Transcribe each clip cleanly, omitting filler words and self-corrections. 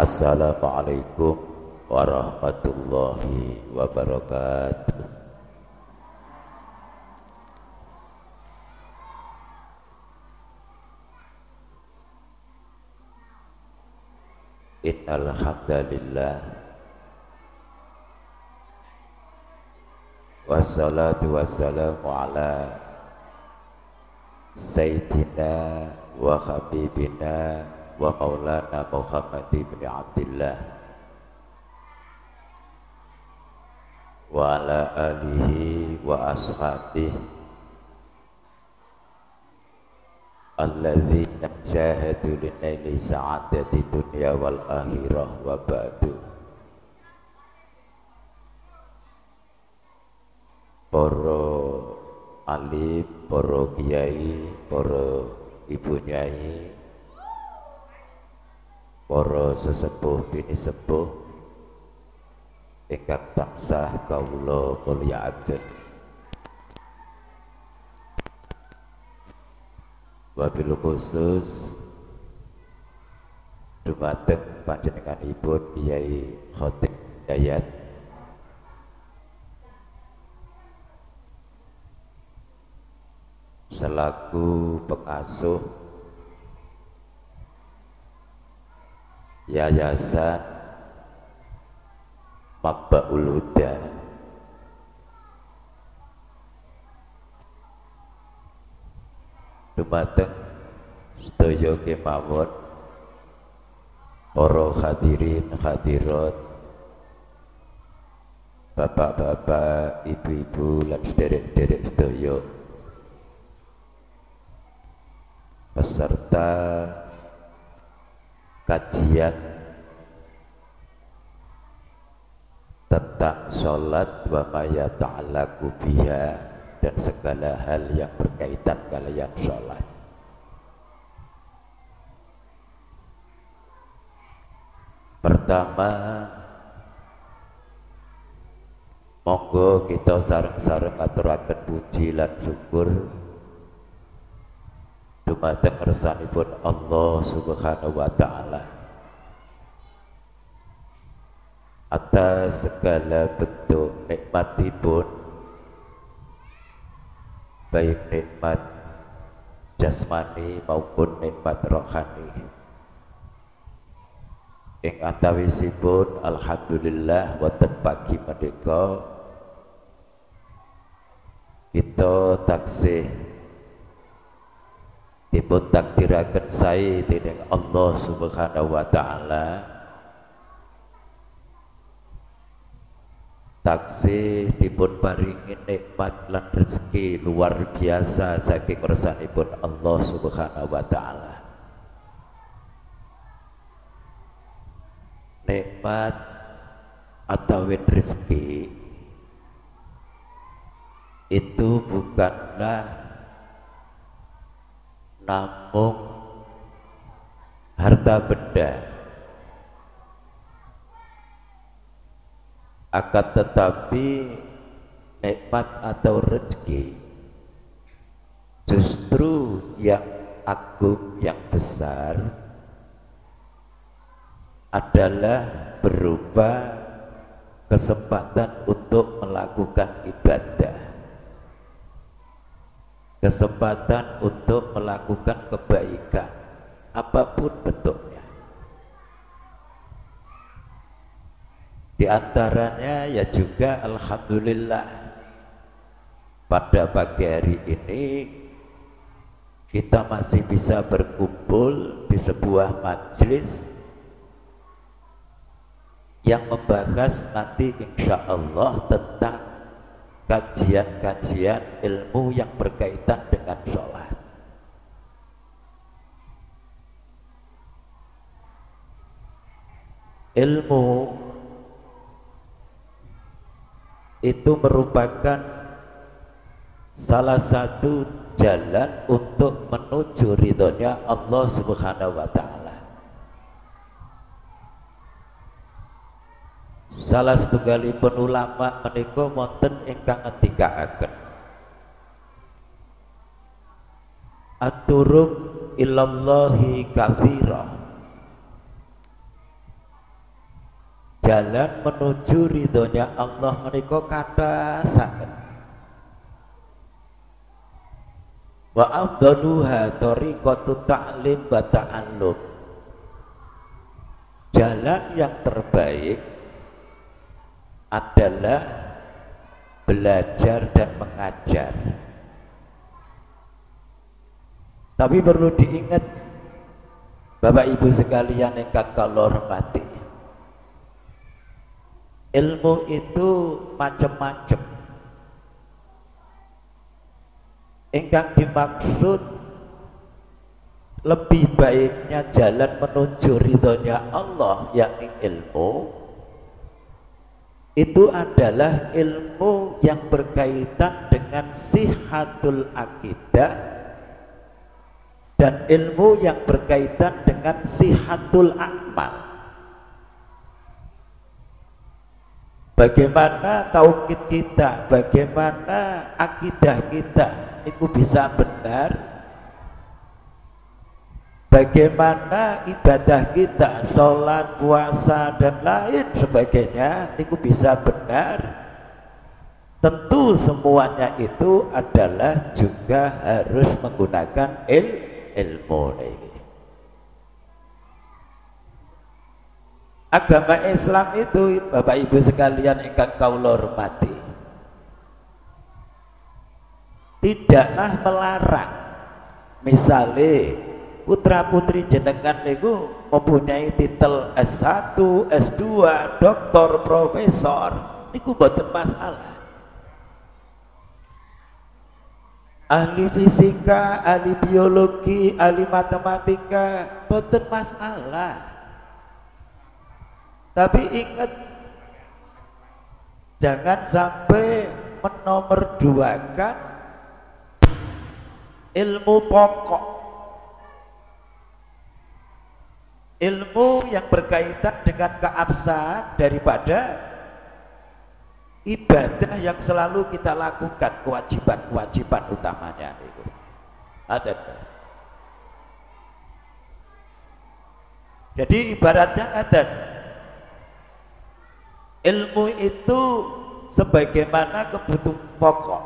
Assalamualaikum warahmatullahi wabarakatuh. Innal hamdalillah wassalatu wassalamu ala sayyidina wa habibina wa maulana Muhammad ibn Abdillah wa ala alihi wa ashabihi alladzina jahadu linaili sa'adati dunya wal akhirah wa ba'du. Para alim, para kiai, para ibu nyai, para sesepuh bini sepuh ingkang tansah kawula mulyakaken. Wabil khusus dumateng panjenenganipun Kyai Khatib Hidayat selaku pengasuh Yayasan Mabbaul Huda dumateng sedaya kemawon para hadirin hadirat, bapak-bapak, ibu-ibu lan sederek-sederek sedaya peserta kajian tentang sholat wa ma yata'allaqu biha dan segala hal yang berkaitan kalian sholat. Pertama, monggo kita sareng-sareng aturaken puji lan syukur dumateng ngersanipun Allah Subhanahu wa taala atas segala bentuk nikmatipun, baik nikmat jasmani maupun nikmat rohani. Ing antawisipun alhamdulillah wonten pagi menika kita taksih dipun takdiraken sae dening Allah Subhanahu wa taala, taksih dipun paringi nikmat lan rezeki luar biasa saking ngersanipun Allah Subhanahu wa taala. Nikmat atau rezeki itu bukanlah namung harta benda, akan tetapi nikmat atau rezeki justru yang agung, yang besar adalah berupa kesempatan untuk melakukan ibadah, kesempatan untuk melakukan kebaikan apapun bentuknya. Di antaranya ya juga alhamdulillah pada pagi hari ini kita masih bisa berkumpul di sebuah majelis yang membahas nanti insya Allah tentang kajian-kajian ilmu yang berkaitan dengan sholat. Ilmu itu merupakan salah satu jalan untuk menuju ridhonya Allah Subhanahu wa ta'ala. Salah setunggalipun ulama menika wonten ingkang ngendikaaken at-turuq ilallahi katsira jalan menuju ridhonya Allah menika kathah sanget. Wa afdaluha thariqatu ta'lim wa ta'allum. Jalan yang terbaik adalah belajar dan mengajar. Tapi perlu diingat Bapak Ibu sekalian ingkang kula hormati, ilmu itu macam-macam. Ingkang dimaksud lebih baiknya jalan menuju ridhonya Allah yakni ilmu, itu adalah ilmu yang berkaitan dengan sihatul akidah dan ilmu yang berkaitan dengan sihatul amal. Bagaimana tauhid kita, bagaimana akidah kita itu bisa benar, bagaimana ibadah kita, sholat, puasa dan lain sebagainya itu bisa benar. Tentu semuanya itu adalah juga harus menggunakan ilmu ini. Agama Islam itu Bapak Ibu sekalian ingkang kula hormati, tidaklah melarang misalnya putra putri jenengan niku mempunyai titel S1, S2, doktor, profesor, niku mboten masalah. Ahli fisika, ahli biologi, ahli matematika, mboten masalah. Tapi ingat, jangan sampai menomorduakan ilmu pokok, ilmu yang berkaitan dengan keabsahan daripada ibadah yang selalu kita lakukan, kewajiban-kewajiban utamanya itu. Ada. Jadi ibaratnya ada, ilmu itu sebagaimana kebutuhan pokok,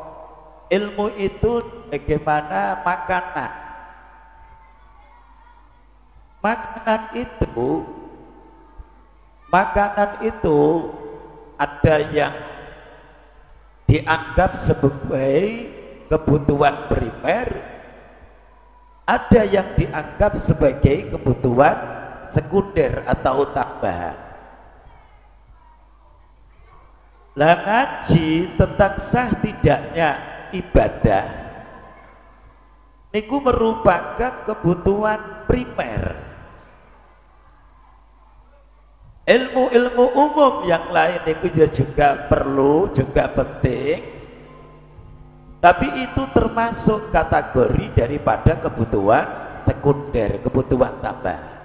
ilmu itu bagaimana makanan. Makanan itu ada yang dianggap sebagai kebutuhan primer, ada yang dianggap sebagai kebutuhan sekunder atau tambahan. Lah ngaji tentang sah tidaknya ibadah niku merupakan kebutuhan primer. Ilmu-ilmu umum yang lain itu juga perlu, juga penting, tapi itu termasuk kategori daripada kebutuhan sekunder, kebutuhan tambahan.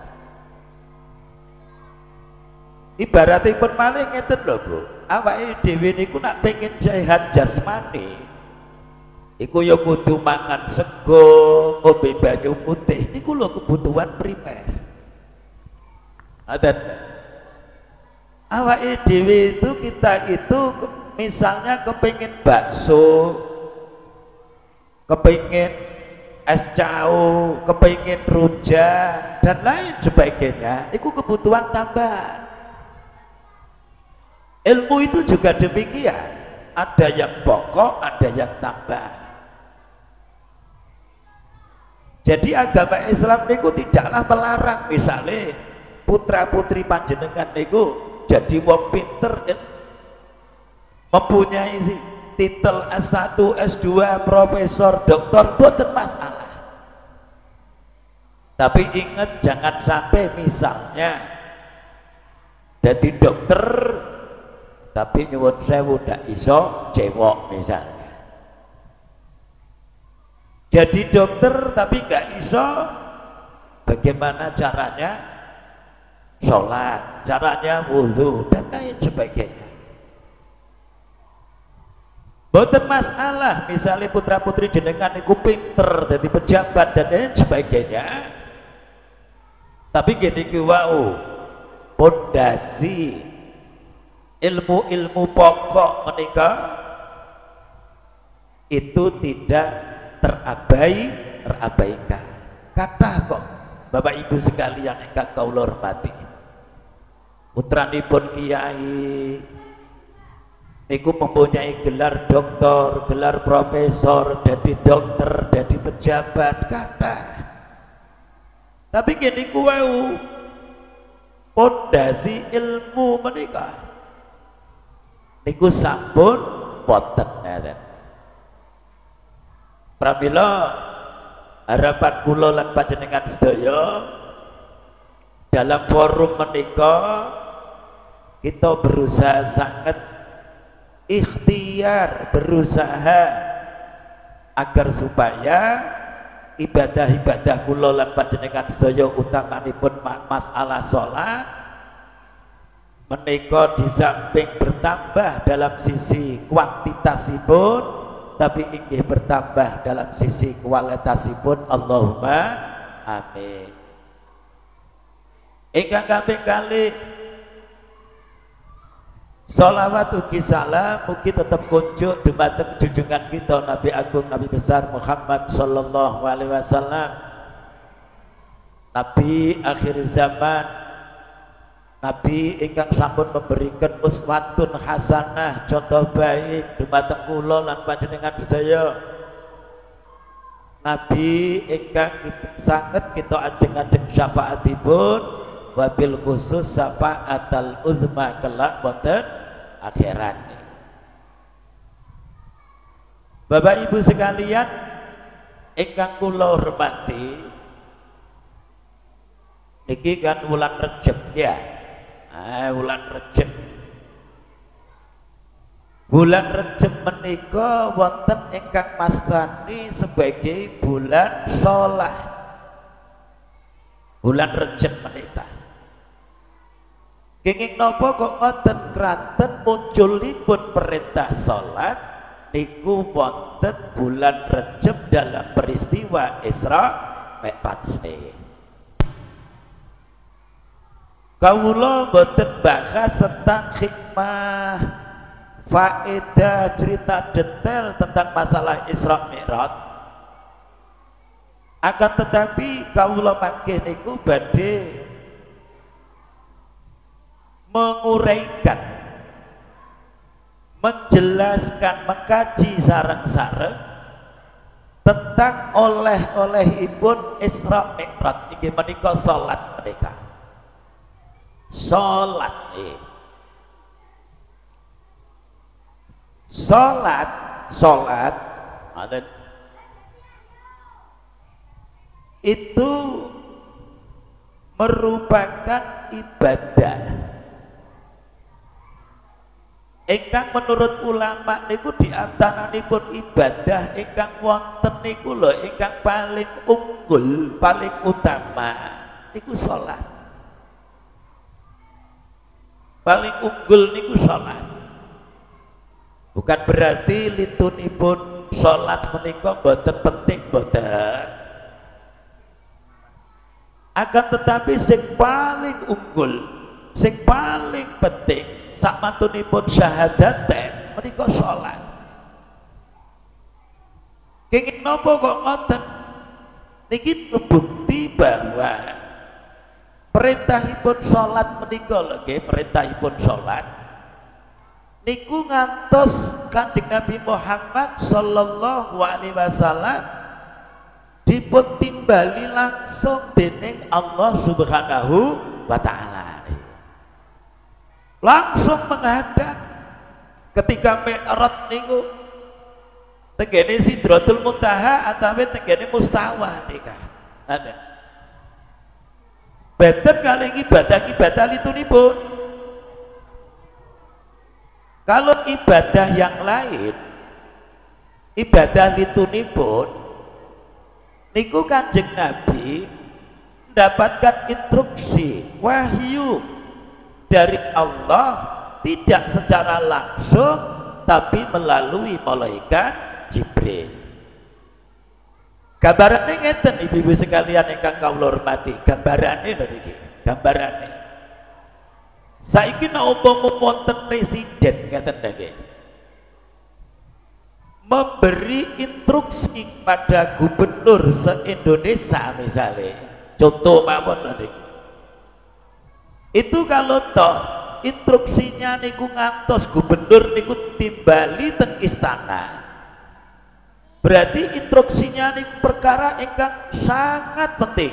Ibaratnya pun malah ngeten lho Bu, awake dhewe niku nak pengen sehat jasmani iku ya kudu mangan sego, ngombe banyu putih, niku lho kebutuhan primer. Ada awake dhewe itu, kita itu misalnya kepingin bakso, kepingin es cao, kepingin rujak dan lain sebagainya, itu kebutuhan tambahan. Ilmu itu juga demikian, ada yang pokok, ada yang tambahan. Jadi agama Islam niku tidaklah melarang misalnya putra putri panjenengan niku jadi wong pinter, mempunyai titel S1, S2, profesor, doktor, boten masalah. Tapi ingat jangan sampai misalnya jadi dokter tapi nyuwun sewu ndak iso cewek misalnya. Jadi dokter tapi nggak iso, bagaimana caranya sholat, caranya wudhu dan lain sebagainya. Boten masalah misalnya putra putri jenengan iku pinter jadi pejabat dan lain sebagainya, tapi gini ki wau pondasi ilmu-ilmu pokok menikah itu tidak terabaikan. Kathah kok Bapak Ibu sekalian ingkang kawula hormati, putranipun kiai niku mempunyai gelar doktor, gelar profesor, jadi dokter, jadi pejabat kathah. Tapi gini kuwau pondasi ilmu menikah niku sampun boten ngaten. Pramila harapan kula lan panjenengan sedaya dalam forum menikah kita berusaha sangat ikhtiar, berusaha agar supaya ibadah-ibadah kula lan panjenengan sedaya utamanipun masalah salat menika di samping bertambah dalam sisi kuantitasipun tapi inggih bertambah dalam sisi kualitasipun. Allahumma amin. Ingkang kaping kalih sholawat ugi salam mugi tetap kunjuk dumateng junjungan kita Nabi Agung Nabi besar Muhammad sallallahu alaihi wasallam, Nabi akhir zaman, Nabi ingkang sampun memberikan uswatun hasanah, contoh baik dumateng kula lan panjenengan sedaya. Nabi ingkang sanget kita ajeng-ajeng syafaatipun, wabil khusus syafaatal uzma kelak wonten akhirat. Bapak Ibu sekalian ingkang kula hormati, niki kan wulan Rejab ya. Bulan Rejab. Bulan Rejab menika wonten ingkang mastani sebagai bulan sholat. Bulan Rejab menika. Kenging napa kok ngoten kranten munculipun perintah sholat niku wonten bulan Rejab dalam peristiwa Isra Mi'raj niki. Kawula boten bahas tentang hikmah, faedah, cerita detail tentang masalah Isra Mi'raj. Akan tetapi kawula mangke niku badhe menguraikan, menjelaskan, mengkaji sareng-sareng tentang oleh-olehipun Isra Mi'raj inggih menika salat menika. Salat itu merupakan ibadah ingkang menurut ulama niku diantaranipun ibadah ingkang wonten niku lho ingkang paling unggul, paling utama niku salat. Paling unggul niku salat. Bukan berarti litunipun salat menika boten penting, boten. Akan tetapi sing paling unggul, sing paling penting sakmantunipun syahadaten menika salat. Kenging napa kok ngoten? Niki bukti bahwa perintahipun sholat menika lho nggih, perintahipun sholat niku ngantos Kanjeng Nabi Muhammad sallallahu alaihi wasallam dipun timbali langsung dening Allah Subhanahu wa taala. Langsung menghadap ketika Mi'raj niku tenggene Sidratul Muntaha atawi tenggene Mustawa nika. Betul kali ibadah litunipun. Kalau ibadah yang lain, ibadah litunipun niku Kanjeng Nabi mendapatkan instruksi wahyu dari Allah tidak secara langsung tapi melalui malaikat Jibril. Gambarane ngeten ibu-ibu sekalian ingkang kawula hormati, gambarane lho niki, gambarane. Saiki nek umpama wonten presiden ngaten nggih. Memberi instruksi pada gubernur se-Indonesia misalnya, contoh mawon niku. Itu kalau toh instruksinya niku ngantos gubernur niku timbali teng istana. Berarti instruksinya niku perkara ingkang sangat penting.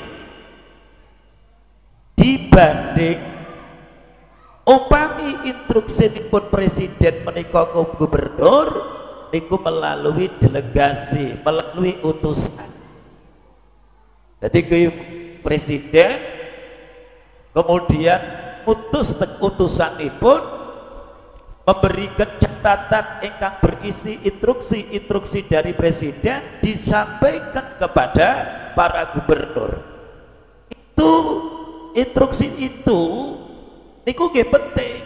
Dibanding upami instruksinipun presiden menika gubernur niku melalui delegasi, melalui utusan. Jadi presiden kemudian utus utusanipun memberikan catatan ingkang berisi instruksi dari presiden disampaikan kepada para gubernur. Itu instruksi itu niku nggih penting.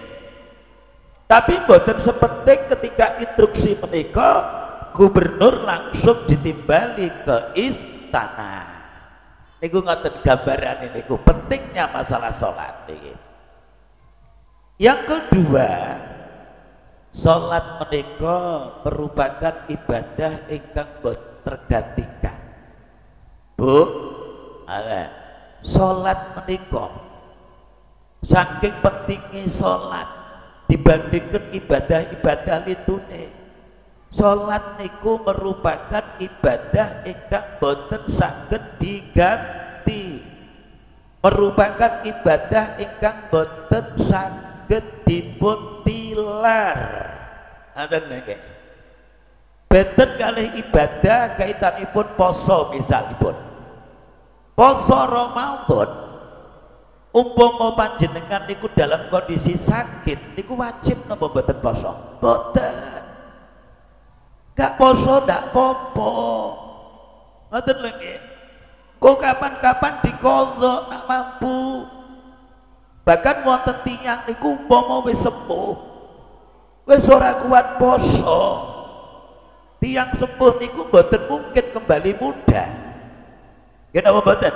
Tapi mboten sepenting ketika instruksi menika gubernur langsung ditimbali ke istana. Niku ngoten gambaran niku pentingnya masalah salat niki. Yang kedua, salat menika merupakan ibadah ingkang boten tergantikan. Bu, salat menika saking pentingnya salat dibandingkan ibadah-ibadah litune. Salat niku merupakan ibadah ingkang boten saged diganti, merupakan ibadah ingkang boten saged dipun tilar. Ngoten nggih. Benten kalih ibadah kaitanipun poso misalipun. Poso Ramadan umpama panjenengan niku dalam kondisi sakit niku wajib napa mboten poso? Mboten. Gak poso ndak popo. Ngoten lho nggih. Kok kapan-kapan dikodhok nak mampu. Bahkan wonten tiyang niku umpama wis sepuh wis ora kuat poso. Tiyang sepuh niku mboten mungkin kembali muda. Nggih napa mboten?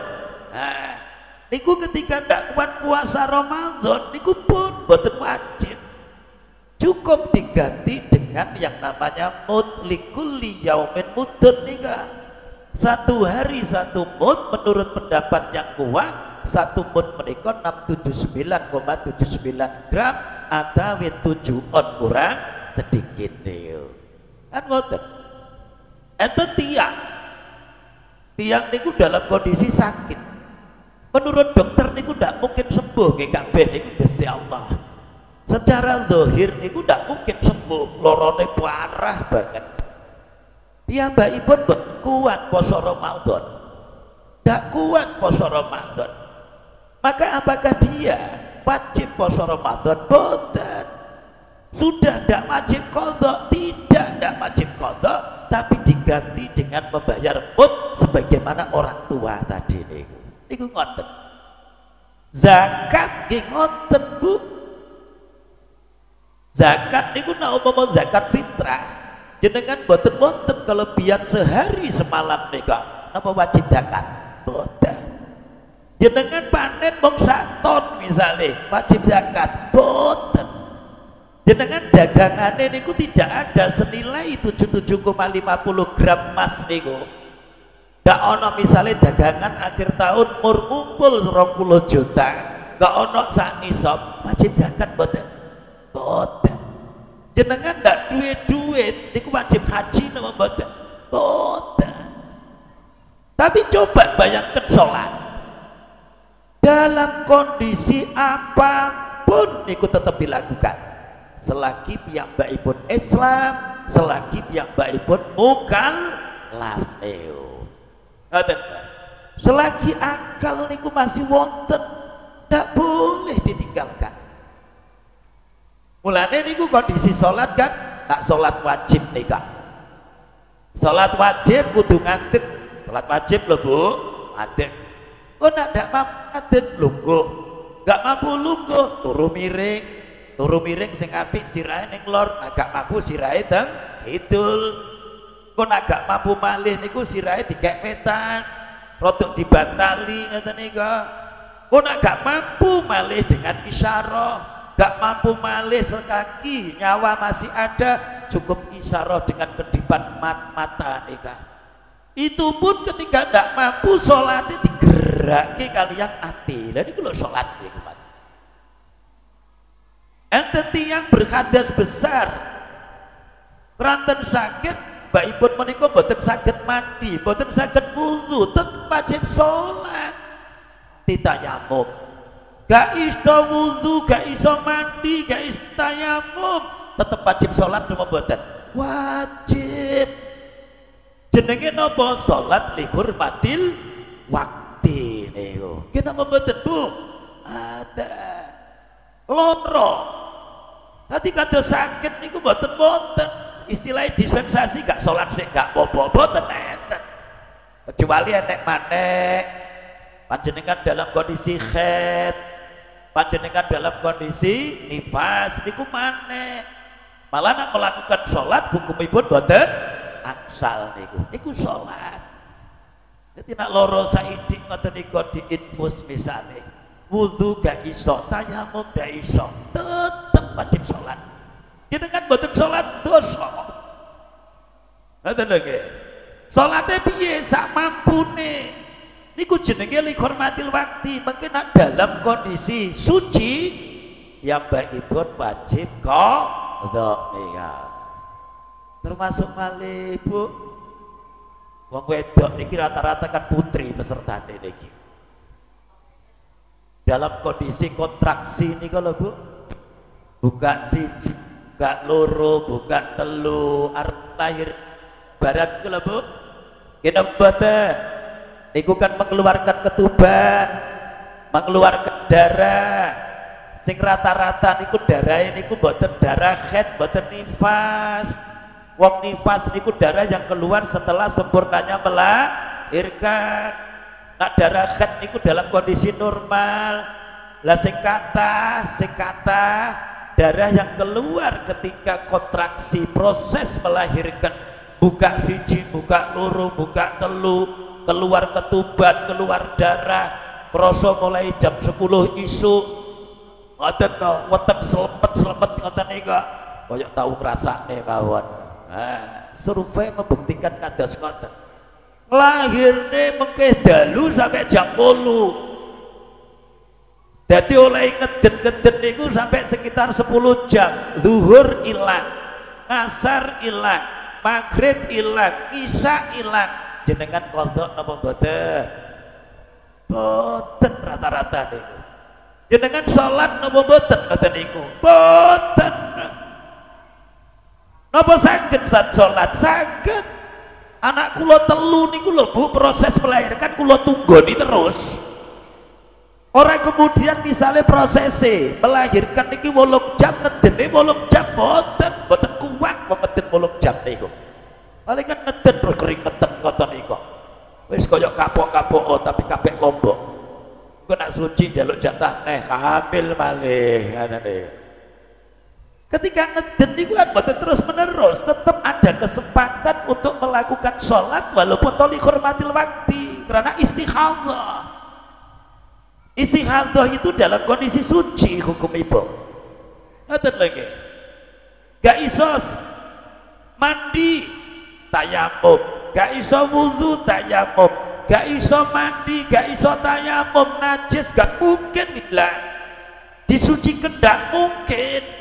Nah, niku ketika ndak kuat puasa Ramadan niku pun boten wajib, cukup diganti dengan yang namanya mutlikulli yaumin mudun nika. Satu hari satu mud menurut pendapat yang kuat, satu mud menika 679,79 gram atau 7 on kurang sedikit niku. Kan ngoten. Enten tiang niku dalam kondisi sakit. Menurut dokter niku ndak mungkin sembuh nggih kabeh niku Gusti Allah. Secara zahir niku ndak mungkin sembuh, lorone parah banget. Piyambakipun mboten kuat poso Ramadan. Ndak kuat poso Ramadan. Maka apakah dia wajib poso Ramadan? Boten. Sudah ndak wajib qadha, ndak wajib qadha, tapi diganti dengan membayar mud sebagaimana orang tua tadi niku. Niku ngoten. Zakat nggih ngoten, Bu. Zakat niku nek umpama zakat fitrah, jenengan boten wonten kelebihan sehari semalam nika. Napa wajib zakat? Boten. Jenengan panen mung 1 ton misale, wajib zakat? Boten. Jenengan dagangane niku tidak ada senilai 77,50 gram emas niku. Gak ono misalnya dagangan akhir tahun mur ngumpul 20 juta, gak ono sak nisab wajib zakat boten? Boten. Jenengan gak duit niku wajib haji napa boten? Boten. Tapi coba bayangkan sholat dalam kondisi apapun niku tetap dilakukan selagi piyambakipun Islam, selagi piyambakipun mukallaf niku. Selagi akal niku masih wonten, ndak boleh ditinggalkan. Mulane niku kondisi sholat kan, tak sholat wajib nika. Sholat wajib kudu ngadeg. Sholat wajib lho Bu, ngadeg. Kok ndak mampu ngadeg lungguh, nggak mampu lungguh, turu miring sing apik sirahe ning lor, agak mampu sirahe teng kidul. Kon agak mampu malih niku sirahe dikek wetan, rodok dibantali ngoten nika. Kon agak mampu malih dengan isyarah, gak mampu malih sekaki, nyawa masih ada, cukup isyarah dengan kedipan mata nikah. Itu pun ketika gak mampu sholatnya digerakkan kalian hati. Jadi kalau sholat ya kemarin. Enten tiang berhadas besar, keranten sakit, mbak ibun menikah boten sakit mandi, boten sakit wudu, tetap wajib sholat. Titayamum, gak iso wudu, gak iso mandi, gak iso tayamum, tetap wajib sholat cuma boten wajib. Jenenge napa? Sholat lihurmatil wakti niku. Kenapa boten Bu? Ada loro. Tadi kata sakit niku boten istilah dispensasi gak sholat sih gak bobo boten enten. Kecuali enek maneh panjenengan dalam kondisi haid, panjenengan dalam kondisi nifas niku maneh. Malah nak melakukan sholat hukumipun boten angsal niku sholat. Jadi nak loro saidi ngoten niku diinfus misalnya wudu gak iso, tayamum gak iso, tetep wajib sholat. Jenengan boten sholat dosa. Ngoten lho nggih. Salate piye sak mampune. Niku jenenge likhormatil wakti. Mungkin nak dalam kondisi suci yang baikipun wajib qadha nikah. Termasuk malih Bu. Wong wedok niki rata-rata kan putri pesertane niki. Dalam kondisi kontraksi niku lho Bu. Buka siji, buka loro, buka telu, arep lahir barat niku lho Bu. Kena boten. Niku kan mengeluarkan ketuban, mengeluarkan darah. Sing rata-rata niku darah niku boten darah haid, boten nifas. Wong nifas niku darah yang keluar setelah sempurnanya melahirkan. Nak darah haid niku dalam kondisi normal. Lah sing kata darah yang keluar ketika kontraksi proses melahirkan, buka siji, buka loro, buka telu, keluar ketuban, keluar darah, krasa mulai jam 10 isuk. Ngoten to, wetek slepet ngoten niku. Kaya tau ngrasakne mawon. Nah, survei membuktikan kados ngoten. Lahirne mengke dalu sampai jam 10. Jadi oleh ngeden-ngeden niku sampai sekitar 10 jam. Zuhur ilang, asar ilang, maghrib ilang, isya ilang. Jenengan qadha napa boten? Boten rata-rata niku. Jenengan salat napa boten ngoten niku? Boten. Napa saged saat salat? Saged. Anak kula telu niku lho Bu, proses melahirkan kula tunggoni terus. Orang kemudian misalnya prosesi melahirkan niki 8 jam, ngedene 8 jam boten kuat ngeden 8 jam niku. Paling kan ngeden keringetan ngoten niku. Wis kaya kapok-kapok tapi kabeh lombok. Engko nak suci njaluk jatah neh hamil malih ngene. Ketika ngeden niku kan boten terus-menerus, tetap ada kesempatan untuk melakukan sholat walaupun toli hormatil waktu karena istikhadah. Istikhadah itu dalam kondisi suci hukum ibu. Ngoten lagi. Gak iso mandi tayamum, gak iso wudu tayamum, gak iso mandi, gak iso tayamum, najis gak mungkin hilang. Disucikan gak mungkin.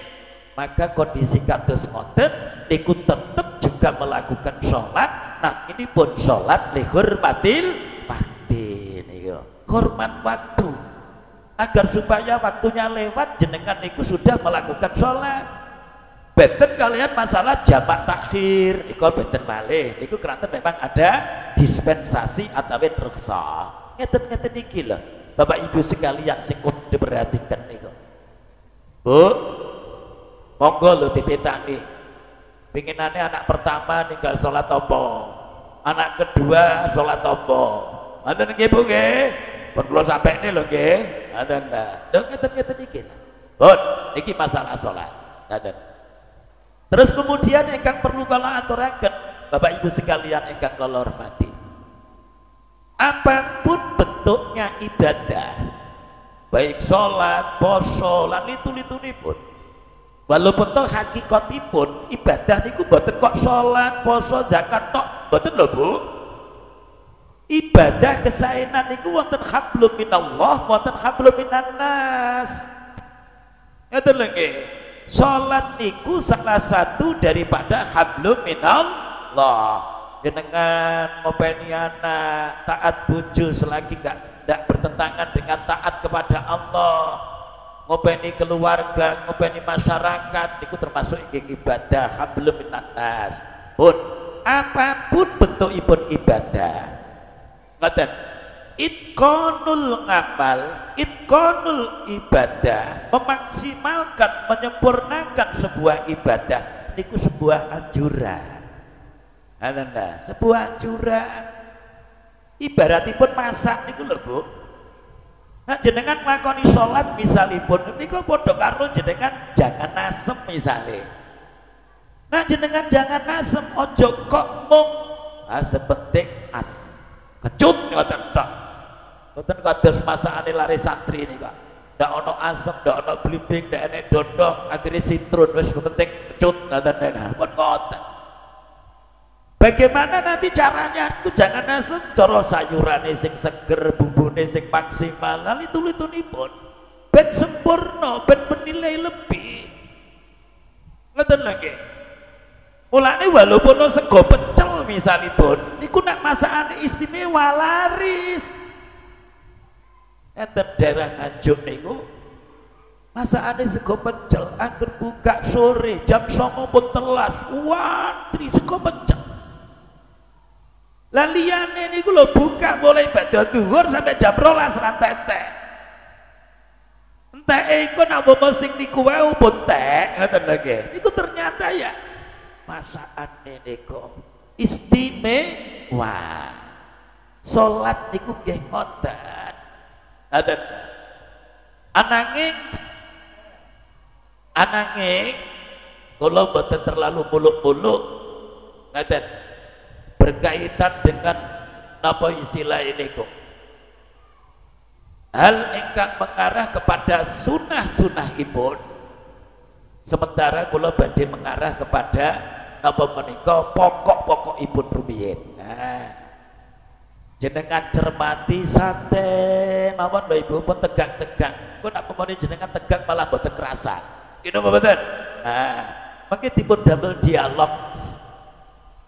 Maka kondisi kados ngoten niku tetap juga melakukan sholat. Nah ini pun sholat lihurmatil wakti niku. Hormat waktu agar supaya waktunya lewat jenengan niku sudah melakukan sholat. Beten kalian masalah jamak takhir niku beten malih niku keranten memang ada dispensasi atau reksa. Ngeten-ngeten niki lho Bapak Ibu sekalian sing kudu diperhatikan niku. Bu, monggo lho dipitani. Pinginane anak pertama ninggal sholat apa? Anak kedua sholat apa? Ngoten nggih Bu nggih? Pun kula sampekne lho nggih. Ngoten ta. Lho ngeten-ngeten iki. Pun iki masalah salat. Ngoten. Terus kemudian ingkang perlu kula aturaken Bapak Ibu sekalian ingkang kula hormati. Apapun bentuknya ibadah baik sholat, poso, lan litu-litunipun. Walaupun toh hakikatipun ibadah niku mboten kok sholat, poso, zakat tok, mboten lho Bu. Ibadah kesaenan niku wonten hablum minallah, wonten hablum minannas. Ngoten lho nggih. Salat niku salah satu daripada hablum minallah. Jenengan ngopeni anak, taat bojo selagi tidak bertentangan dengan taat kepada Allah. Ngopeni keluarga, ngopeni masyarakat niku termasuk ibadah hablum minannas. Pun apapun bentukipun ibadah. Ngoten, itqanul ngamal, itqanul ibadah, memaksimalkan, menyempurnakan sebuah ibadah niku sebuah anjuran. Anda, sebuah anjuran. Ibaratipun masak niku lho Bu. Nah, jenengan nglakoni salat misalipun niku padha karo jenengan jangan nasem misale. Nah, jenengan jangan nasem, ojo kok mung sepenting kecut ngoten tok. Mboten kados masakane lare santri nika. Ndak ana asem, ndak ana blimbing, ndak enek dondong, akhire sitrun wis penting kecut ngoten nah. Pun ngoten. Bagaimana nanti caranya? Itu jangan asem, cara sayurane sing seger, bumbune sing maksimal, lan itu-itunipun ben sempurna, ben bernilai lebih. Ngoten lagi. Mulane walaupun sego pecel misalipun niku nak masakane istimewa laris. Enten daerah Nganjuk niku masakane sego pecel angger buka sore jam 09.00 pun telas wantri sego pecel. Lah liyane niku lho buka mulai badhe zuhur sampai jam 12 rantentek. Enteke iku nak sing niku wae pun tek ngoten lho. Niku ternyata ya masakan niku istimewa. Salat niku nggih ngoten. Ngoten. Ananging kula mboten terlalu muluk-muluk. Ngoten. Berkaitan dengan apa istilah ini kok? Hal ingkang mengarah kepada sunah-sunahipun. Sementara kula badhe mengarah kepada apa menika pokok-pokokipun rumiyin. Nah, jenengan cermati santai mawon lho Ibu pun tegak-tegak. Kok nak pemone jenengan tegak malah mboten kerasa. Gitu mboten? Nah, mangke dipun damel dialog.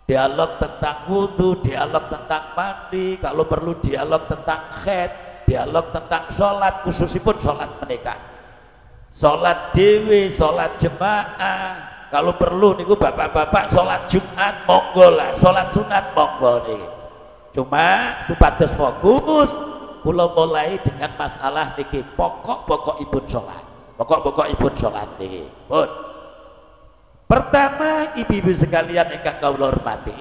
Dialog tentang wudu, dialog tentang mandi, kalau perlu dialog tentang haid, dialog tentang sholat, khususipun sholat menikah. Sholat dewi, sholat jemaah, kalau perlu niku bapak-bapak sholat Jumat monggo lah, sholat sunat monggo nih. Cuma supados fokus, kula mulai dengan masalah niki pokok-pokok ibun sholat, pokok-pokok ibun sholat niki. Pun. Pertama, ibu-ibu sekalian ingkang kawula hormati,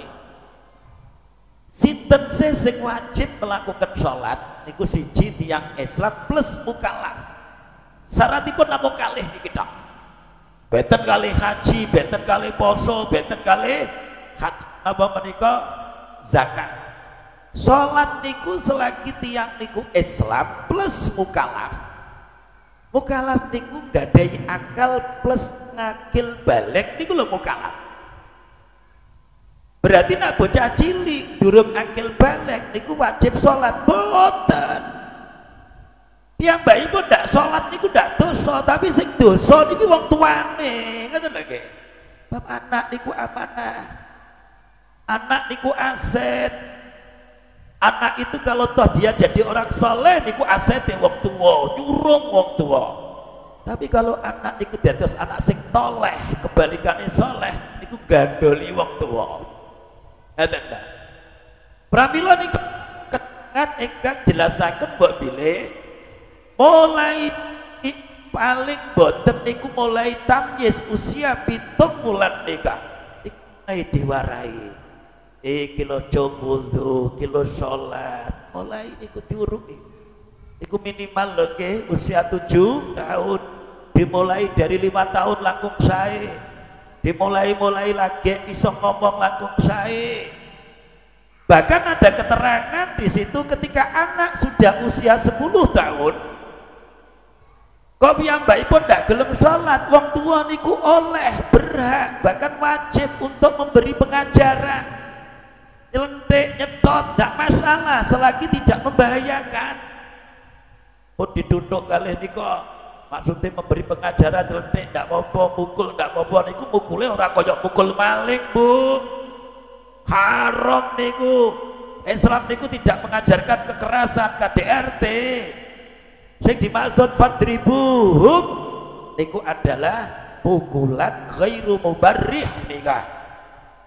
sinten sing wajib melakukan sholat niku siji tiyang Islam plus mukallaf. Syaratipun namung kalih niki tok. Beten kalih haji, beten kalih poso, beten kalih apa menika zakat. Sholat niku selagi tiyang niku Islam plus mukallaf. Mukallaf niku gadai akal plus ngakil balik niku lho mukallaf. Berarti nak bocah cilik durung akil balik niku wajib sholat boten. Piyambakipun ndak sholat niku ndak dosa, tapi sing dosa niku wong tuane. Ngoten lho nggih. Bab anak niku amanah. Anak niku aset. Anak itu kalau toh dia jadi orang soleh niku asete wong tua, nyurung wong tua. Tapi kalau anak niku dados anak sing toleh, kebalikannya soleh niku gandoli wong tua. Ngoten ta. Pramila niku keterangan ingkang jelasaken mbok bilih mulai paling boten niku mulai tamyiz usia 7 bulan nikah. Mulai diwarai. Kilo wudu, kilo sholat, mulai niku diuruki. Iku minimal lho nggih usia 7 tahun, dimulai dari 5 tahun langkung sae. Dimulai lagi iso ngomong langkung sae. Bahkan ada keterangan di situ ketika anak sudah usia 10 tahun, Kok piyambakipun ndak gelem salat, wong tua niku oleh, berhak, bahkan wajib untuk memberi pengajaran. Nyelentik, nyetot, ndak masalah selagi tidak membahayakan. Pun ditutuk kalih nika, maksudnya memberi pengajaran nyelentik ndak apa-apa, mukul ndak apa-apa, niku mukule ora kaya mukul maling, Bu. Haram niku. Islam niku tidak mengajarkan kekerasan, KDRT. Yang dimaksud fadribuhum niku adalah pukulan ghairu mubarrih nikah,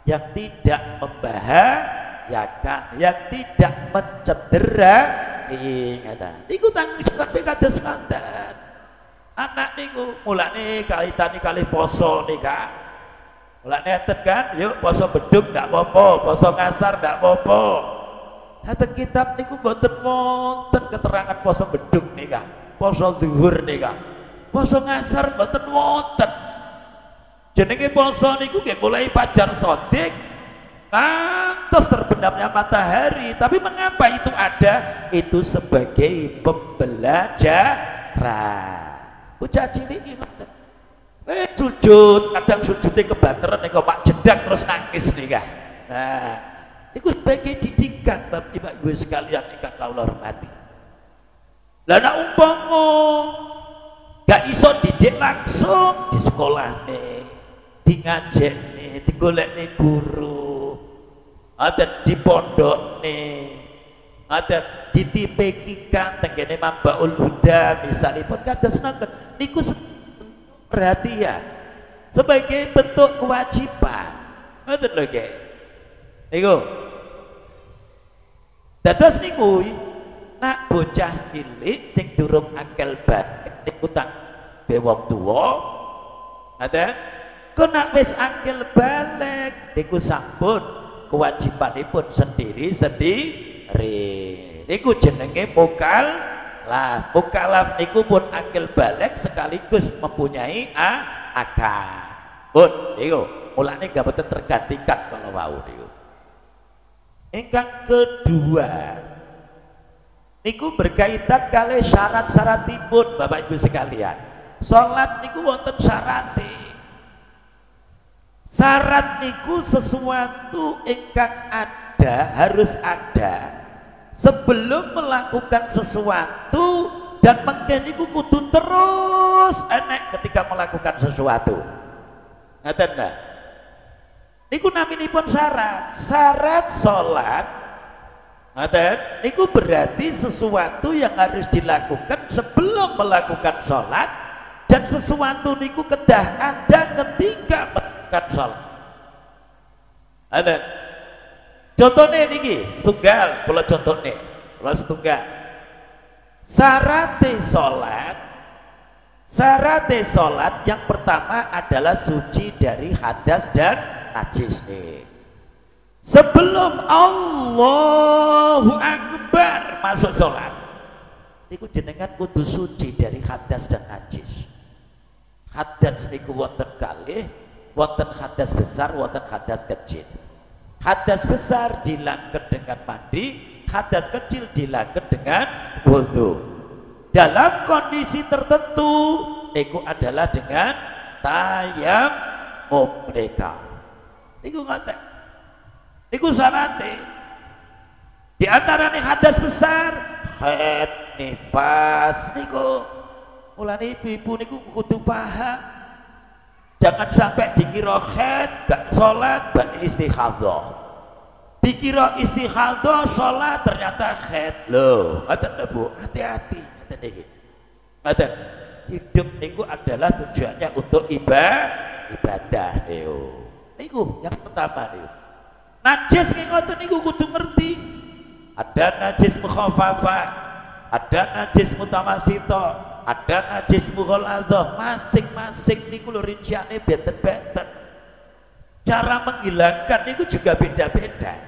yang tidak membahayakan, yang tidak mencederai. Niku tanggung jawab kados ngoten. Anak niku mulane kaitane kalih poso nikah. Mulane enten kan, yuk poso beduk ndak apa-apa, poso ngasar ndak apa-apa. Haten kitab niku mboten wonten keterangan poso beduk nika, poso zuhur nika, poso ngasar mboten wonten. Jenenge poso niku nggih mulai fajar shadiq ngantos terbenamnya matahari. Tapi mengapa itu ada? Itu sebagai pembelajaran. Bocah cilik iki ngoten. Sujud, kadang sujudnya kebanteran nika Pak jedak terus nangis nika. Nah, itu sebagai didikan Bapak Ibu sekalian ingkang kula hormati. Lah nek umpama gak iso didik langsung di sekolahne, di ngajekne, digolekne guru, ada di pondokne, ada ditipekikan tenggene Mambaul Huda misalipun kados ngoten niku perhatian sebagai bentuk kewajiban. Ngoten lho nggih. Niku dados niku nak bocah cilik sing durung akal balik niku tak be wong tuwa ngaten kok nak wis akal balik niku sampun kewajibanipun sendiri-sendiri. Niku jenenge mukallaf. Mukallaf niku pun akal balik sekaligus mempunyai akal. Pun niku mulane gak boten tergantikan kalau wau niku. Ingkang kedua niku berkaitan kali syarat-syaratipun Bapak Ibu sekalian. Salat niku wonten syarate. Syarat niku sesuatu ingkang ada, harus ada sebelum melakukan sesuatu, dan mengke niku kudu terus enek ketika melakukan sesuatu. Ngaten nggak? Niku naminipun syarat. Syarat salat ngaten niku berarti sesuatu yang harus dilakukan sebelum melakukan salat, dan sesuatu niku kedah ada ketika melakukan salat. Ngaten. Contohnya niki setunggal, kula contohnya, kula setunggal. Syarat salat yang pertama adalah suci dari hadas dan najis nih. Sebelum Allahu Akbar masuk sholat niku jenengan kudu suci dari hadas dan najis. Hadas niku wonten kalih, wonten hadas besar, wonten hadas kecil. Hadas besar dilangket dengan mandi, hadas kecil dilangket dengan wudu. Dalam kondisi tertentu niku adalah dengan tayamum mereka. Niku ngoten. Niku syarate. Di antarane hadas besar, haid, nifas niku. Mulane ibu-ibu niku kudu paham. Jangan sampai dikira haid gak salat, gak istikhadah. Dikira istikhadah salat ternyata haid. Loh, ngoten lho Bu, hati-hati ngoten iki. Ngoten. Hidup niku adalah tujuannya untuk ibadah niku. Niku yang pertama niku. Najis ki ngoten niku kudu ngerti. Ada najis mukhafafah, ada najis mutamasito, ada najis mughaladzah. Masing-masing niku lho rinciane benten-benten. Cara menghilangkan niku juga beda-beda.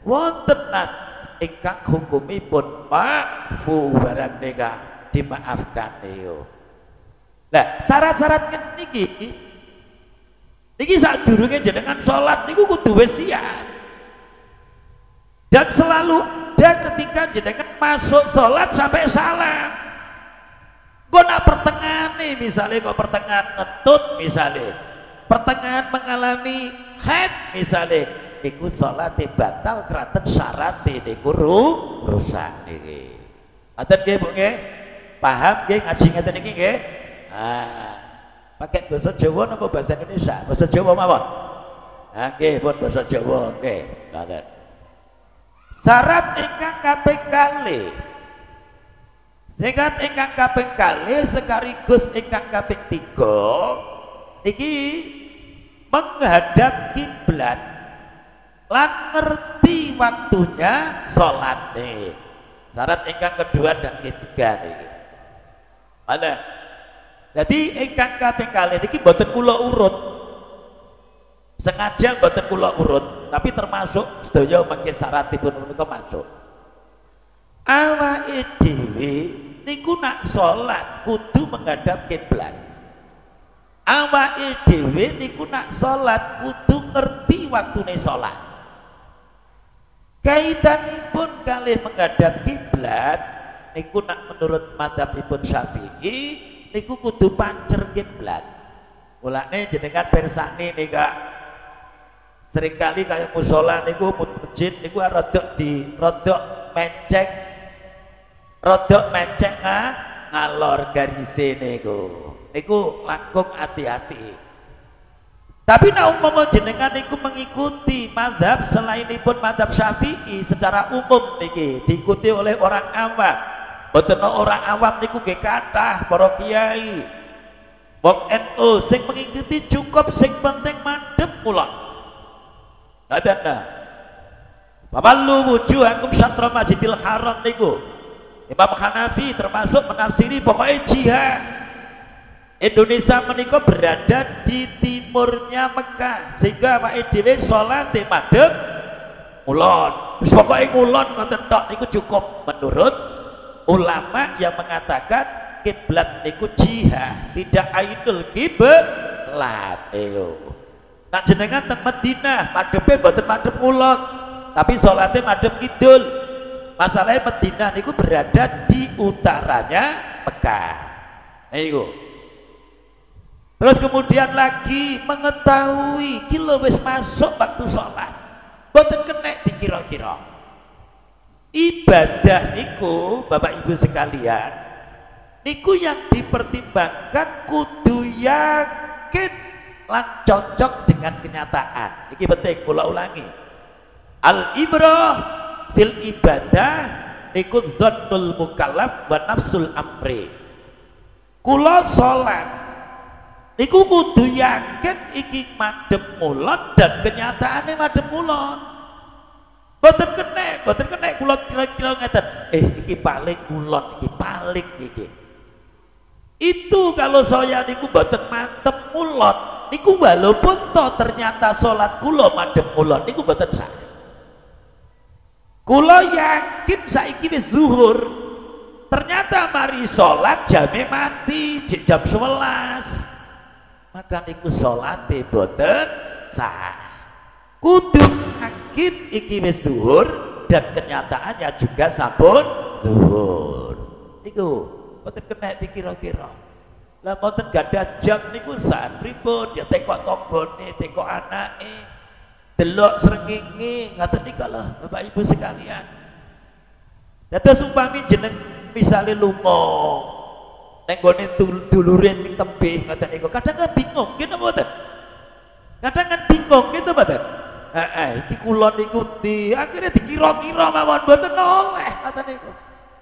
Wonten najis ingkang hukumipun ma'fu barang nika dimaafkan niku. Lah, syarat-syarat niki sadurunge jenengan salat niku kudu wis siap. Dan selalu ada ketika jenengan masuk salat sampai salam. Gue nak pertengahan nih, misalnya kok pertengahan ngentut misalnya, pertengahan mengalami haid misalnya, niku salate batal kraten syarate niku rusak niki. Ngoten nggih Bu nggih? Paham nggih ngaji ngeten niki nggih? Ah, pakai bahasa Jawa napa bahasa Indonesia? Bahasa Jawa mawon. Ah nggih, pun bahasa Jawa nggih. Ngoten. Syarat ingkang kaping kalih. Syarat ingkang kaping kalih sekaligus ingkang kaping 3 niki menghadap kiblat lan ngerti waktunya sholat nih. Syarat ingkang kedua dan ketiga nih. Ada. Jadi ingkang kaping kalih niki mboten kula urut. Sengaja mboten kula urut, tapi termasuk sedaya mangke syaratipun menika masuk. Awake dhewe niku nak sholat kudu menghadap kiblat. Awake dhewe niku nak sholat kudu ngerti waktune sholat. Kaitanipun kalih menghadap kiblat niku nak menurut madzhabipun Syafi'i niku kudu pancer kiblat. Mulane jenengan persani nih Kak. Seringkali kayak musola niku masjid niku rodok menceng ngalor garise niku langkung hati-hati. Tapi nek umpama jenengan niku mengikuti mazhab selainipun mazhab Syafi'i secara umum niki diikuti oleh orang awam. Mboten orang awam niku nggih kathah para kiai. Wong NU sing mengikuti cukup sing penting madhep kula. Ada Pamallu wujuhakum syatra Masjidil Haram niku. Imam Hanafi termasuk menafsiri pokoknya jihad. Indonesia menika berada di timurnya Mekah sehingga awake dhewe salat madhep kulon. Wis pokoke kulon ngoten tok niku cukup menurut ulama yang mengatakan kiblat niku jihad, tidak ainul kiblat. Nak jenengan teng Madinah madhepe mboten madhep kulon, tapi salate madhep kidul. Masalahnya Madinah niku berada di utaranya Mekah. Niku. Terus kemudian lagi mengetahui kilo wis masuk waktu sholat, mboten kenek dikira-kira. Ibadah niku Bapak Ibu sekalian, niku yang dipertimbangkan kudu yakin lan cocok dengan kenyataan. Iki penting kula ulangi. Al ibrah fil ibadah niku dzannul mukallaf wa nafsul amri. Kula salat niku kudu yakin iki madhep mulon dan kenyataane madhep mulon. Mboten kenek kula kira-kira ngeten. Iki paling mulon, iki paling iki. Itu kalau saya niku mboten mantep mulon. Niku walaupun toh ternyata sholat kula madhep mulon niku mboten sah. Kula yakin saiki wis zuhur. Ternyata mari sholat jame mati jam 11. Maka niku sholate mboten sah. Kudu yakin iki wis zuhur dan kenyataannya juga sampun zuhur. Niku mboten kena dikira-kira. Lah mboten gadah jam niku saat pripun ya tekok tanggane, tekok anake. Delok srengenge ngaten nika lho Bapak Ibu sekalian. Dados umpami jeneng misale lunga ning gone dulure ning tebih ngaten niku kadang kan bingung nggih napa mboten? Kadang kan bingung gitu mboten? Iki kula niku akhirnya dikira-kira mawon mboten oleh ngaten niku.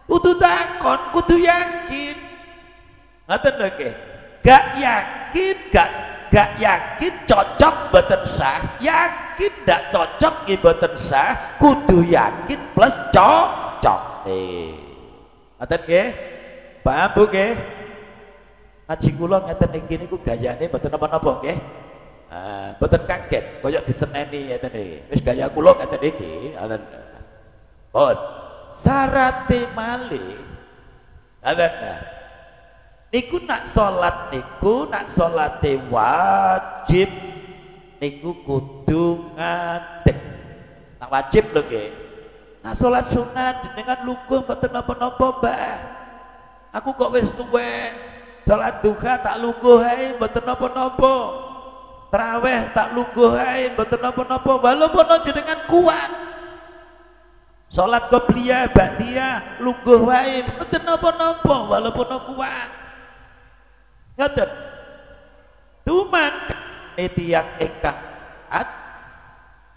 Kudu takon, kudu yakin. Ngaten lho nggih. Gak yakin cocok mboten sah, yakin ndak cocok nggih mboten sah, kudu yakin plus cocok. Ngaten nggih? Paham Bu nggih? Ngaji kula ngeten niki niku gayane mboten napa-napa nggih. Mboten kaget kaya diseneni ngeten iki. Wis gaya kula ngeten iki, ngaten. Pun syarate malih. Ngaten. Niku nak sholat niku nak sholate wajib niku kudu ngadeg. Nak wajib lho nggih. Nak sholat sunat jenengan lungguh mboten napa-napa, Mbah. Aku kok wis tuwek. Salat duha tak lungguh ae mboten napa-napa. Traweh tak lungguh ae mboten napa-napa walaupun jenengan kuat. Salat qobliyah ba'diyah lungguh wae mboten napa-napa walaupun kuat. Ngoten. Tuman tiyang ingkang kuat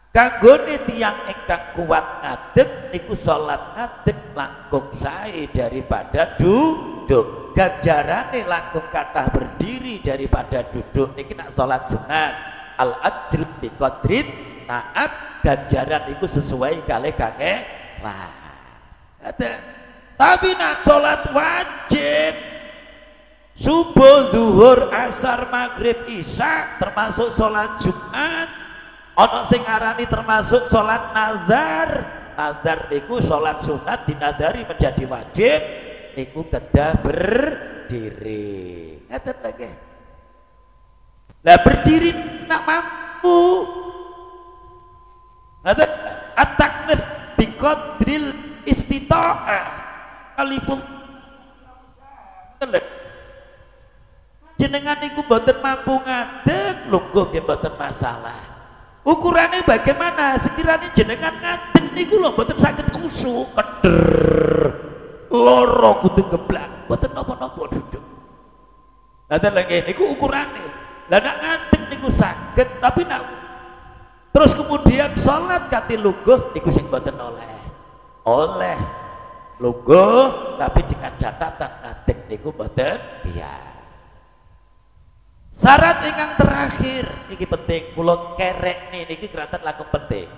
kanggone tiyang ingkang kuat ngadeg niku salat ngadeg langkung sae daripada duduk. Ganjarane langkung kathah berdiri daripada duduk niki nak salat sunat. Al ajru bi qadrit taat, ganjaran niku sesuai kalih kange lah. Tapi nak salat wajib subuh, zuhur, asar, maghrib, isya termasuk salat Jumat. Ana sing arani termasuk salat nazar. Nazar niku salat sunat dinadari menjadi wajib niku kedah berdiri. Ngeten lagi. Lah berdiri nak mampu. Ngeten at-takbir bi qadril istita'ah. Kalipun jenengan niku mboten mampu ngadeg lungguh nggih mboten masalah. Ukurannya bagaimana? Sekiranya jenengan ngadeg niku lho mboten saged kusuk, keder, loro kudu geblak, mboten napa-napa duduk. Ngaten lagi niku ukurane. Lah nek ngadeg niku saged, tapi nak terus kemudian salat kanthi lungguh niku sing mboten oleh. Oleh lungguh tapi dengan catatan ngadeg niku mboten iya. Syarat ingkang terakhir niki penting kula kerek niki gerakan langkung penting.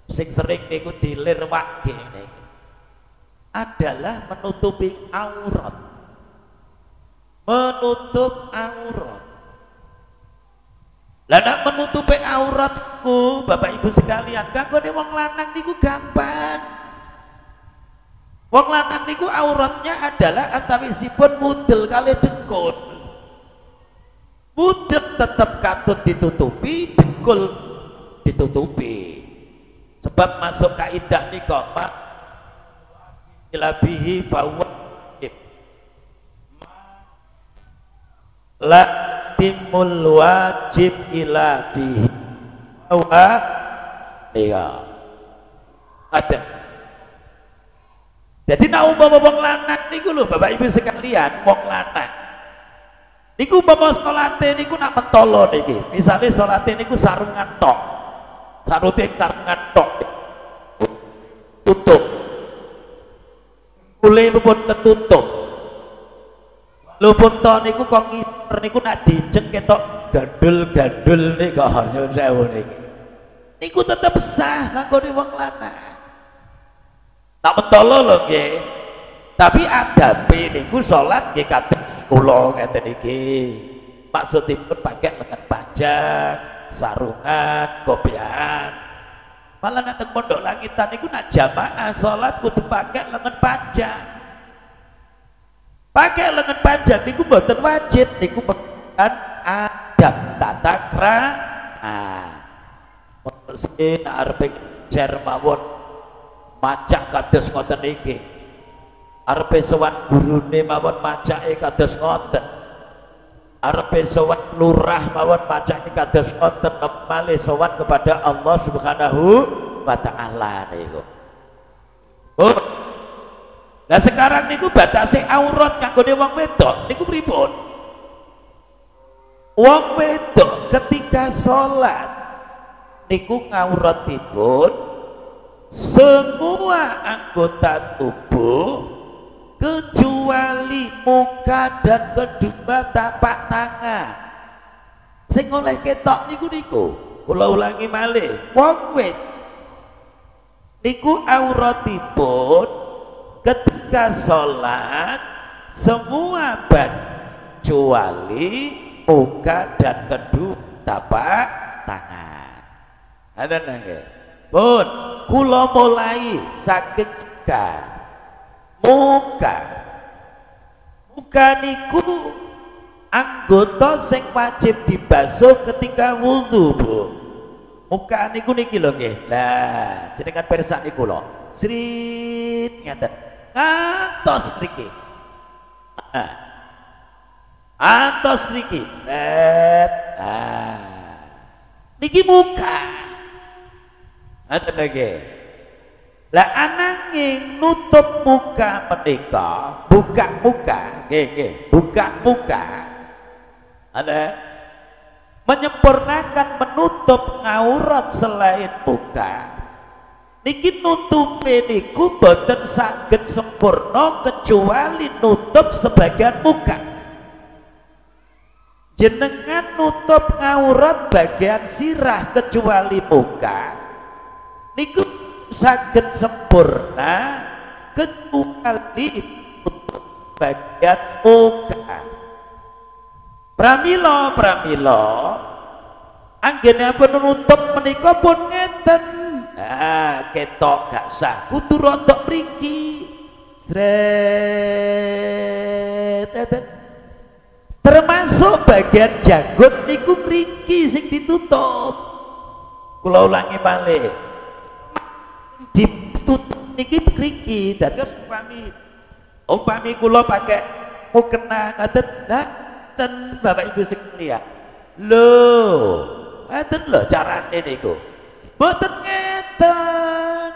Sing sering niku dilirwake niki adalah menutupi aurat. Menutup aurat. Lah nek menutupi auratku Bapak Ibu sekalian, kanggone wong lanang niku gampang. Wong lanang niku auratnya adalah antawisipun mudel kali dengkul. Mudel tetap katut ditutupi, dengkul ditutupi. Sebab masuk kaidah nika mak ilabihi fawa la timul wajib ilabihi wa iya. Ada. Jadi nek umpama wong lanang niku lho Bapak Ibu sekalian, wong lanang niku umpama salate niku nak mentolo niki. Misale salate niku sarungan tok. Sarute sarungan tok. Tutup. Kule pun ketutup. Lupun to niku kok ngiler niku nak dicek ketok gandul-gandul niku hanya sewu niki. Niku tetep sah kanggone wong lanang. Tak mentolo lho nggih. Tapi adabe niku salat nggih kados kula ngeten iki. Maksudipun pakai lengan panjang, sarungan, kopiahan. Malah nek teng pondok langitan niku nak jamaah salat kudu pakai lengan panjang. Pakai lengan panjang niku mboten wajib, niku bukan adab tata krama. Mesti arep cer mawon macak kados ngoten iki. Arepe sowan gurune mawon macake kados ngoten. Arepe sowan lurah mawon macake kados ngoten, malih sowan kepada Allah Subhanahu wa taala niku. Oh. Nah sekarang niku batase aurat kanggone wong wedok niku pripun? Wong wedok ketika salat niku ngauratipun semua anggota tubuh kecuali muka dan kedua tapak tangan. Sing oleh ketok niku kula ulangi malih, wong wed niku auratipun ketika sholat semua badan kecuali muka dan kedua tapak tangan. Ada nggih? Pun kula mulai saking muka niku anggota sing wajib dibasuh ketika wudhu, Bu. Muka niku niki lho nggih. Lah jenengan pirsa niku lho. Srit ngaten. Ngantos mriki. Nah, atos niki niki muka ngoten lagi. Lah ananging nutup muka menika, buka muka, nggih, buka muka. Ada menyempurnakan menutup aurat selain muka. Niki nutupe niku boten saged sempurna kecuali nutup sebagian muka. Jenengan nutup aurat bagian sirah kecuali muka niku saged sempurna kecuali nutup bagian muka. Pramila anggenipun nutup menika pun ngeten. Nah, ketok gak sah kudu rodok mriki. Termasuk bagian janggut niku mriki sing ditutup. Kula ulangi malih. Ditutup niki mriki. Dados upami kula pakai mukena ngaten ten Bapak Ibu sekalian. Lho, ngaten lho carane niku. Mboten ngeten.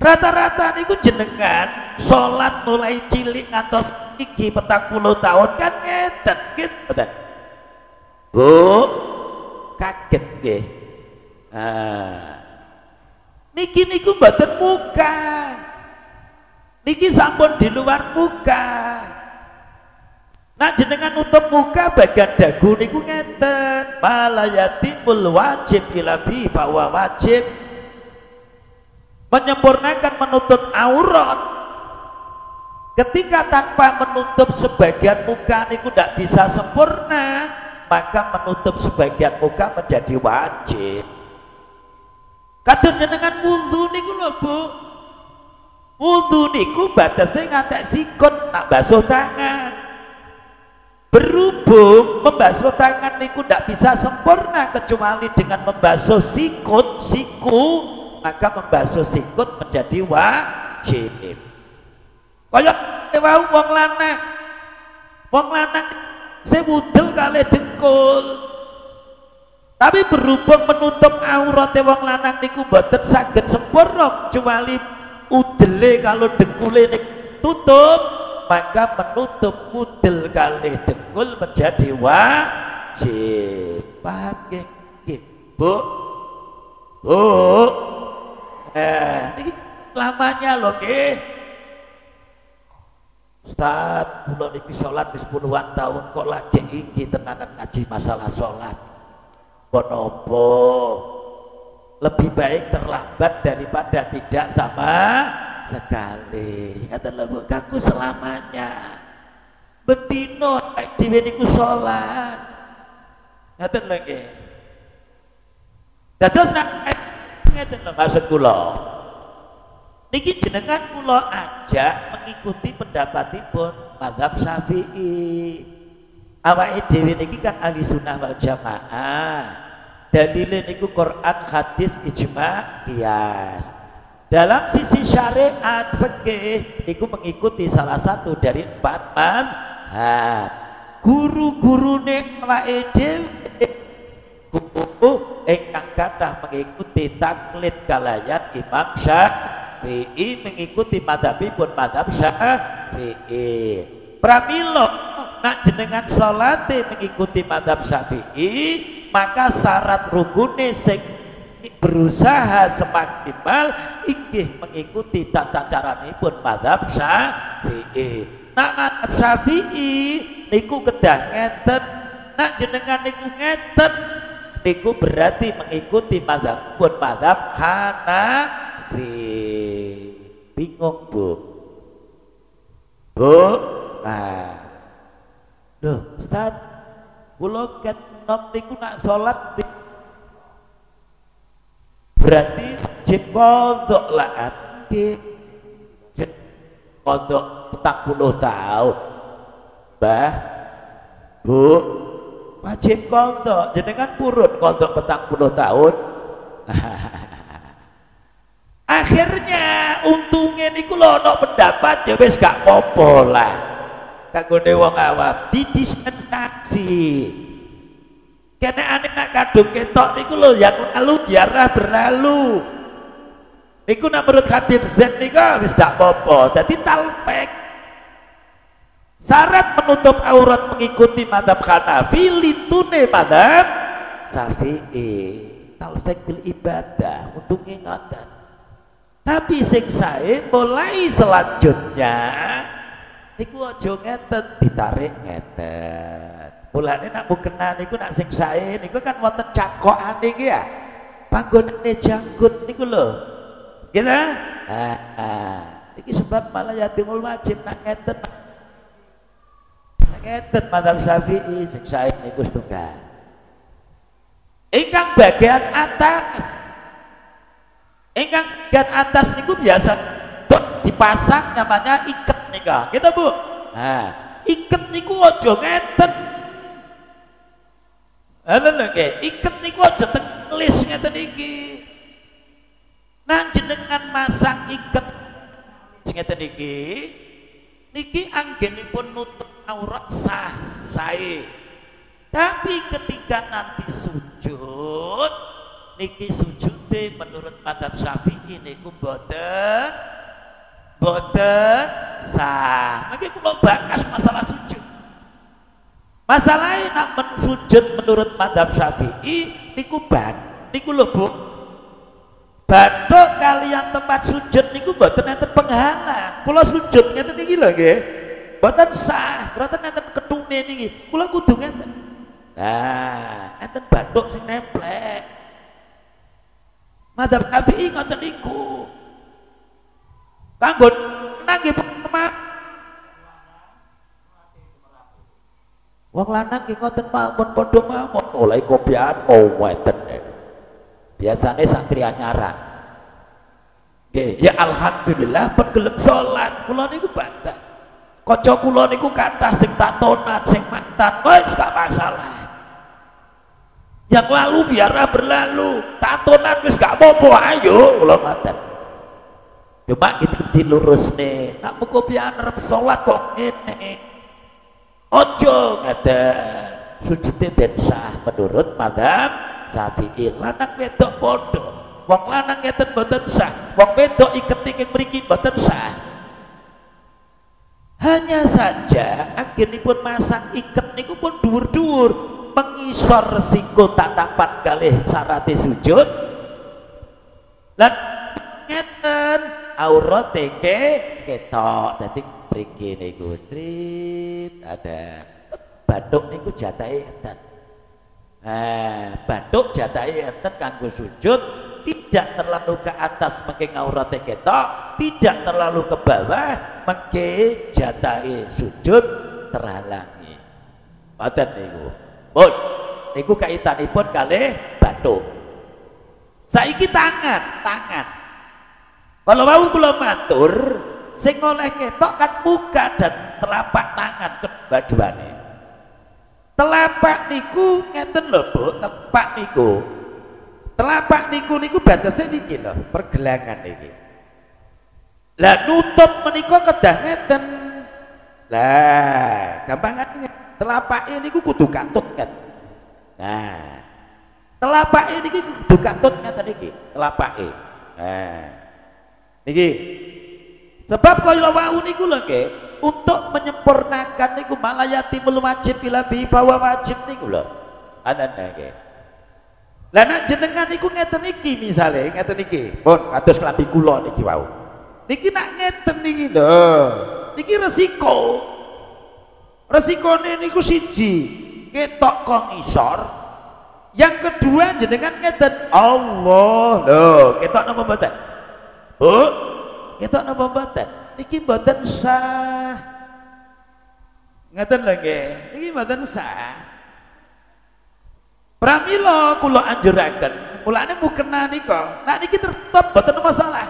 Rata-rata niku jenengan salat mulai cilik ngantos iki 40 tahun kan ngeten, mboten. Bu, kaget nggih. Niki niku mboten muka. Niki sampun di luar muka. Nah jenengan nutup muka bagian dagu niku ngeten. Malayatimul wajib ilabi bahwa wajib menyempurnakan menutup aurat. Ketika tanpa menutup sebagian muka niku tidak bisa sempurna, maka menutup sebagian muka menjadi wajib. Kados jenengan wudu niku lho Bu. Wudu niku batasnya ngantek sikut nak basuh tangan. Berhubung membasuh tangan niku tidak bisa sempurna kecuali dengan membasuh siku, maka membasuh sikut menjadi wajib. Kaya wau wong lanang sewudel kalih dengkul. Tapi berhubung menutup aurat wong lanang niku mboten saged sempurna kecuali udele kalau dengkule tutup, maka menutup udel kalih dengkul menjadi wajib. Paham nggih, Bu? Bu. Niki lamanya lho nggih. Ustaz, kula niki salat wis puluhan tahun kok lagi iki tenanan ngaji masalah salat. Kenapa? Lebih baik terlambat daripada tidak sama sekali. Kata lho, kaku selamanya. Bentino dhewe niku salat. Ngaten lho nggih. Dados nek ngeten lho maksud kula. Niki jenengan kula ajak mengikuti pendapatipun mazhab Syafi'i. Awake dhewe niki kan ahli sunnah wal jamaah. Dalile niku Quran, hadis, ijma, qiyas. Dalam sisi syariat fikih niku mengikuti salah satu dari 4 mazhab. Guru-gurune awake dhewe ingkang kathah mengikuti taklid kalayan Imam Syafi'i, mengikuti madhabipun madhab Syafi'i. Pramila nak jenengan salate mengikuti madhab Syafi'i, maka syarat rukune sing berusaha semaksimal inggih mengikuti tata caranipun mazhab Syafi'i. Nak mazhab Syafi'i niku kedah ngeten, nak jenengan niku ngeten niku berarti mengikuti mazhabipun mazhab Hanafi. Bingung, Bu? Bu? Nah. Loh, Ustaz, kula ket nom niku nak salat berarti wajib qodok lah nggih. Qodok 40 tahun. Mbah, Bu, wajib qodok. Jenengan purun qodok 40 tahun. Akhirnya untungnya niku lho ana pendapat ya wis gak apa-apa lah. Kanggone wong awam didispensasi. Kene ane nak kadung ketok niku lho yang lalu biarlah berlalu. Niku nak menurut Habib Zain niku wis gak apa-apa. Dadi talpek. Syarat menutup aurat mengikuti mazhab Hanafi lintune mazhab Syafi'i. Talfek bil ibadah untuk ingatan. Tapi sing sae mulai selanjutnya niku aja ngeten ditarik ngeten. Mulane nak mukena niku nak sing sae niku kan wonten cakokane iki ya. Panggonane janggut niku lho. Gitu? Iki sebab malah yatimul wajib nak ngeten. Ngeten mazhab Syafi'i sing sae niku setunggal. Ingkang bagian atas. Ingkang bagian atas niku biasa dipasang namanya iket nika. Gitu, Bu. Nah, iket niku aja ngeten. Ngoten lho nggih. Iket niku aja telis ngeten iki. Nah, jenengan masang iket ngeten iki niki anggenipun nutup aurat sah sae. Tapi ketika nanti sujud niki sujude menurut mazhab Syafi'i niku boten sah. Mangke kula bakas masalah sujud. Masalahnya nak sujud menurut mazhab Syafi'i niku lho Bu. Bathuk kalian tempat sujud niku boten enten penghalang. Kula sujud ngeten iki lho nggih. Boten sah, boten enten ketune niki. Kula kudu ngeten. Nah, enten bathuk sing nemplek. Mazhab Syafi'i ngoten niku. Kanggo nggih wong lanang nggih ngoten mawon padha mawon oleh kopian ngeten. Biasane santri anyaran. Nggih, ya alhamdulillah pergelem salat. Kula niku bantah. Kanca kula niku kathah sing tatonat, sing mantan, wis gak masalah. Yang lalu biarlah berlalu. Tatonan wis gak apa-apa, ayo kula ngoten. Cuma itu dilurusne. Nak muga pian arep salat kok ngene. Ojo ngeten. Sujude ben sah menurut mazhab Syafi'i. Lanang wedok padha. Wong lanang ngeten mboten sah. Wong wedok iketi ing mriki mboten sah. Hanya saja anggenipun masang iket niku pun dhuwur-dhuwur mengisor resiko tatapan kalih syarate sujud. Lan ngeten aurate ketok. Dadi mriki niku strit ada bathuk niku jatahe enten. Nah, bathuk jatahe enten kanggo sujud, tidak terlalu ke atas mengke aurate ketok, tidak terlalu ke bawah mengke jatahe sujud terhalangi. Ngoten niku. Pun niku kaitanipun kalih bathuk. Saiki tangan. Kalau mau kula matur, sing oleh ketok kan muka dan telapak tangan kedua-duane. Telapak niku ngeten lho, Bu, telapak niku batasnya niki lho, pergelangan niki. Lah nutup menika kedah ngeten. Lah, gampangane telapake niku kudu katut kan. Nah, telapake niki kudu katut ngeten iki, telapake. Nah. Niki. Sebab kaya wau niku lho nggih, untuk menyempurnakan niku malayatimul wajib bila bi fawa wajib niku lho. Ana nggih. Lah nek jenengan niku ngeten iki misale, ngeten iki. Pun kados klambi kula niki wau. Niki nak ngeten niki lho. Niki resiko. Resikone niku siji, ketok kok ngisor. Yang kedua jenengan ngeten, Allah lho, ketok napa mboten? Bu, ketok napa mboten? Niki mboten sah. Ngeten lho nggih, niki mboten sah. Pramila kula anjuraken, mulane mukena nika, nek niki tertutup mboten masalah.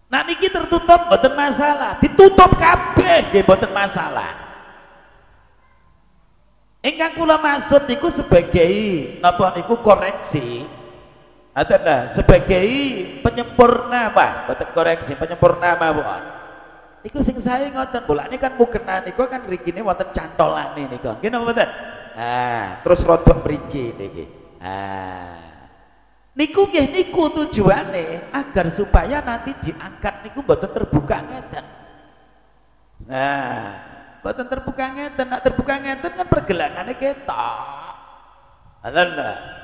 Nek niki tertutup mboten masalah, ditutup kabeh nggih mboten masalah. Ingkang kula maksud niku sebagai napa niku koreksi. Adalah sebagai penyempurna apa? Boten koreksi penyempurna mawon. Niku sing sae ngoten, bolane kan mukena niku kan mrikine wonten cantolane niku. Nggih napa mboten? Terus rodok mriki niki. Niku nggih niku tujuane agar supaya nanti diangkat niku mboten terbuka ngeten. Mboten terbuka ngeten, nek terbuka ngeten kan pergelangane ketok. Adalah.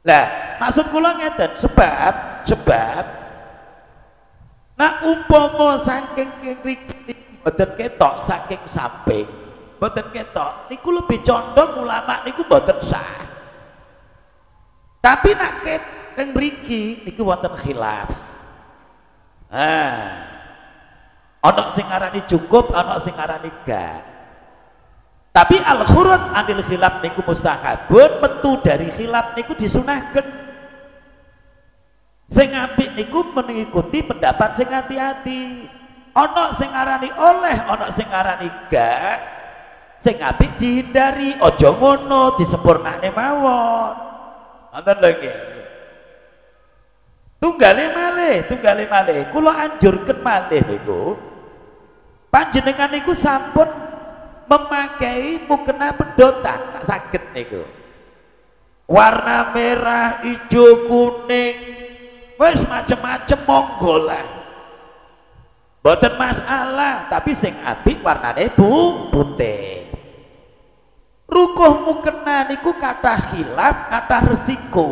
Lah, maksud kula ngeten, sebab nak umpama saking mriki mboten ketok saking samping, mboten ketok, niku lebih condong ulama niku mboten sah. Tapi nak keng mriki niku wonten khilaf. Ana sing ngarani cukup, ana sing ngarani gak. Tapi al-khuruj anil khilaf niku mustahabun, metu dari khilaf niku disunahkan. Sing apik niku mengikuti pendapat sing hati-hati. Ana sing ngarani oleh, ana sing ngarani gak. Sing apik dihindari, aja ngono, disempurnane mawon. Wonten lho nggih. Tunggale malih, kula anjurken malih niku. Panjenengan niku sampun memakai mukena pedotan tak saged niku. Warna merah, hijau, kuning, wis macem-macem monggo lah. Mboten masalah, tapi sing apik warnane putih. Rukuh mukena niku kathah khilaf, kathah resiko.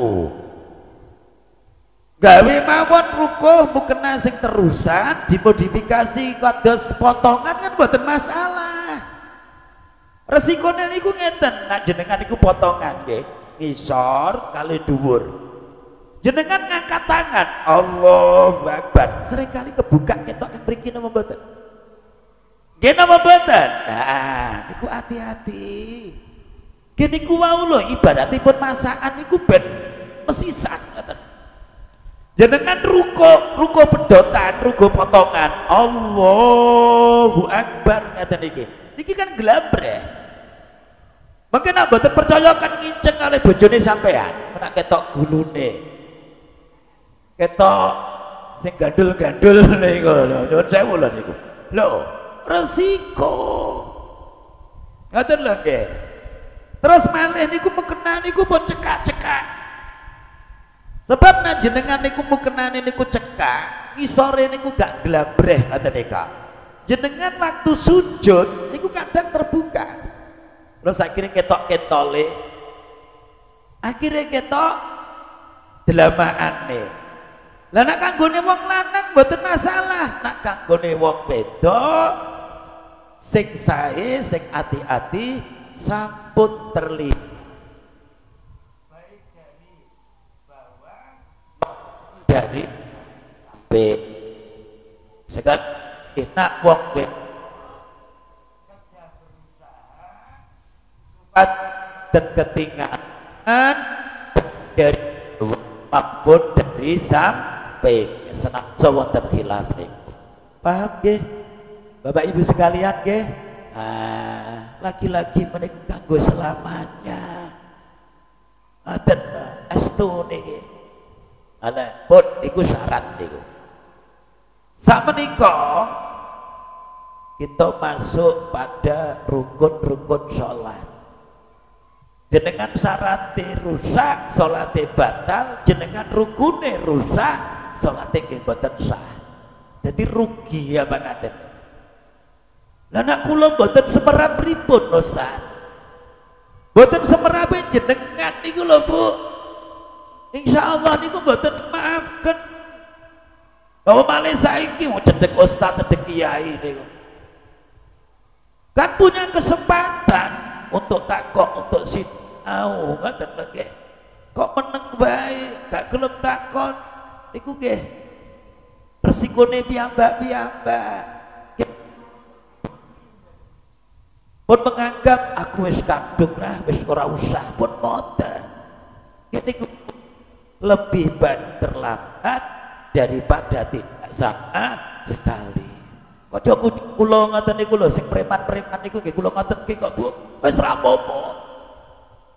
Gawe mawon rukuh mukena sing terusan dimodifikasi kados potongan kan mboten masalah. Resikone niku ngeten, nak jenengan niku potongan nggih, ngisor kali dhuwur. Jenengan ngangkat tangan, Allahu Akbar. Seringkali kebuka ketok kan mriki napa mboten? Nggih napa mboten? Niku hati-hati. Nggih niku wau lho ibaratipun masakan niku ben mesisan ngoten. Jenengan ruko pedotan, ruko potongan. Allahu Akbar ngaten iki. Niki kan glambreh. Mungkin nak mboten percaya kan nginceng kali bojone sampean, menak ketok gulune. Ketok sing gandul-gandul niku lho, nyuwun sewu lho niku. Lho, resiko. Ngoten lho nggih. Terus malih niku mukena niku pun cekak-cekak. Sebab nek jenengan niku mukenane niku cekak, ngisore niku gak glambreh ngoten nika. Jenengan waktu sujud niku kadang terbuka. Terus akhirnya ketok-ketole. Akhirnya ketok delamaane. Lah nek kanggone wong lanang mboten masalah, nek kanggone wong wedok sing sae sing ati-ati sampun terlibat. Baik dari bawah dari sampai sekat kita wong wedok kerja berusaha supaya dan ketinggalan dari apapun dari sampai senang wonten khilaf niku. Paham nggih? Bapak Ibu sekalian nggih? Laki-laki menika kanggo selamanya. Aten estu niki. Ala pun iku syarat niku. Sakmenika kita masuk pada rukun-rukun sholat. Jenengan syarate rusak, salate batal, jenengan rukune rusak, salate nggih mboten sah. Jadi rugi ya makaten. Lah nek kula mboten semerap pripun Ustaz? Mboten semerap jenengan niku lho Bu. Insyaallah niku mboten maafken. Bahwa malih saiki mau cedek Ustaz, cedek kiai niku. Kan punya kesempatan untuk takok, untuk sinau, ngoten nggih. Kok meneng bae, gak gelem takon. Niku nggih. Resikone piyambak-piyambak. Pun menganggap aku wis kadung lah, wis ora usah pun moten. Niku lebih baik terlambat daripada tidak sama sekali. Kok kula ngoten niku lho sing preman-preman niku nggih kula ngoten nggih kok Bu. Wis ra apa-apa.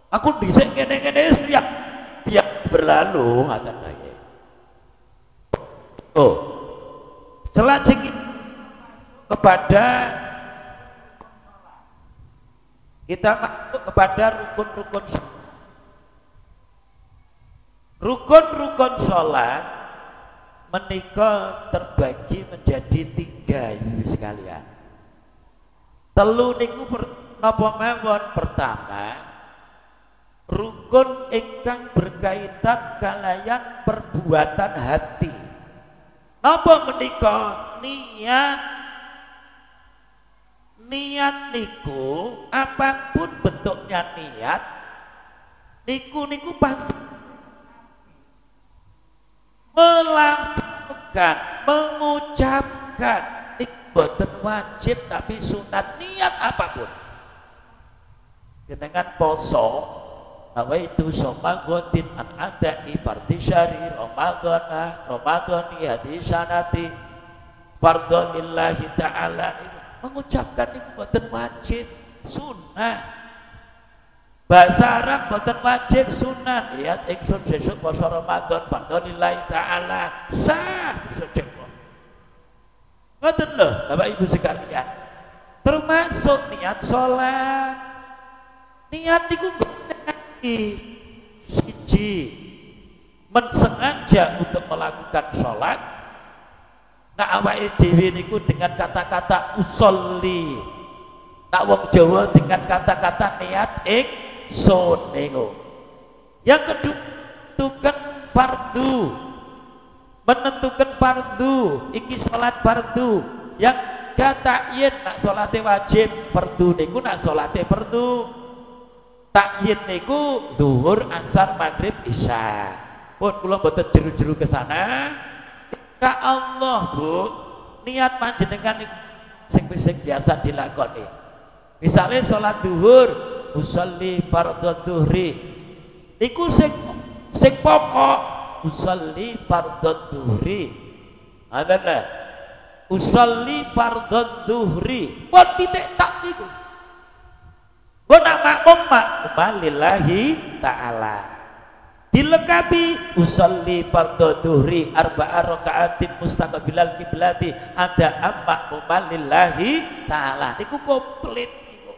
Aku dhisik ngene-ngene siap yang berlalu ngaten lagi. Oh, selanjutnya kepada kita masuk kepada rukun-rukun sholat. Rukun-rukun sholat menika terbagi menjadi 3 ibu sekalian. Telu niku napa mawon? Pertama, rukun ingkang berkaitan kalayan perbuatan hati. Napa menika? Niat. Niat niku apapun bentuknya niat niku melakukan, mengucapkan boten wajib tapi sunat niat apapun. Dengan poso nawaitu somagotin an adai fardhi syari ramadhani hadi sanati fardhonillahi ta'ala. Mengucapkan itu boten wajib, sunnah. Bahasa Arab boten wajib, sunnah. Lihat ingsun sesuk poso Ramadan fardhonillahi ta'ala sah sedek. Ngoten lho Bapak Ibu sekalian. Termasuk niat sholat. Niat niku siji mensengaja untuk melakukan sholat. Nah awake dhewe niku dengan kata-kata usolli. Nak wong Jawa dengan kata-kata niat ingsun niku. Yang kedua menentukan fardu. Menentukan fardu, iki sholat fardu. Yang takyin nak sholate wajib, fardu niku nak sholate fardu. Takyin niku zuhur, asar, maghrib, isya. Pun kula mboten jeru-jeru ke sana. Ya Allah Bu, niat panjenengan sing biasa dilakoni. Misalnya sholat duhur, usolli fardhu duhri. Niku sing pokok usolli fardhu duhri. Ada usolli fardhu duhri. Pun titik tak niku. Pun nak makmum lillahi ta'ala. Dilengkapi usolli fardhu duhri arba'a raka'atin mustaqbilal kiblati ada amma lillahi ta'ala. Niku komplit niku.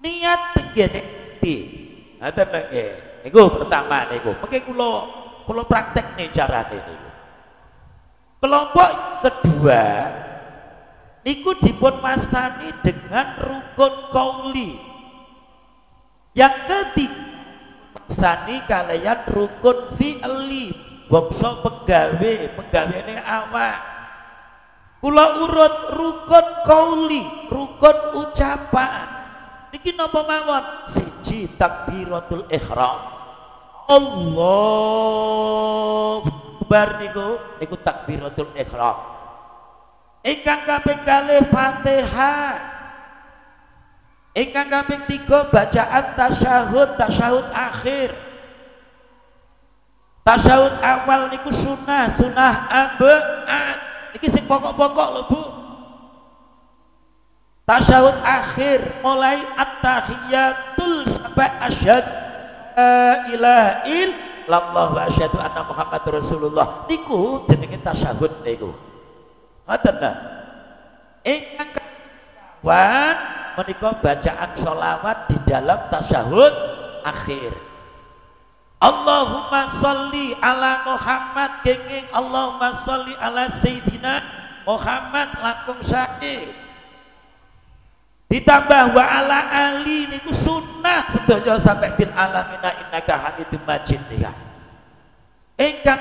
Niat tenggene ati. Ngoten nggih. Niku pertama niku. Mengke kula praktek nih carane niku. Kelompok kedua niku dipun wastani dengan rukun qauli. Yang ketiga sani kalian rukun fi'li, bangsa pegawene awak. Kula urut rukun qauli, rukun ucapan. Niki napa mawon? Siji takbiratul ihram. Allahu Akbar niku takbiratul ihram. Ingkang kaping kalih Fatihah. Ingkang kaping 3 bacaan tasyahud akhir. Tasyahud awal niku sunah abad. Niki sing pokok-pokok lho Bu. Tasyahud akhir mulai at-tahiyatul sampai asyhadu la ilaha illallah wa asyhadu anna Muhammadar Rasulullah. Niku jenenge tasyahud niku. Ngoten ta? Ingkang kawan menika bacaan sholawat di dalam tasyahud akhir. Allahumma sholli ala Muhammad kenging Allahumma sholli ala Sayyidina Muhammad langkung syahid. Ditambah wa ala ali niku sunnah sedaya sampai bil alamina innaka hamidum majid nika. Ingkang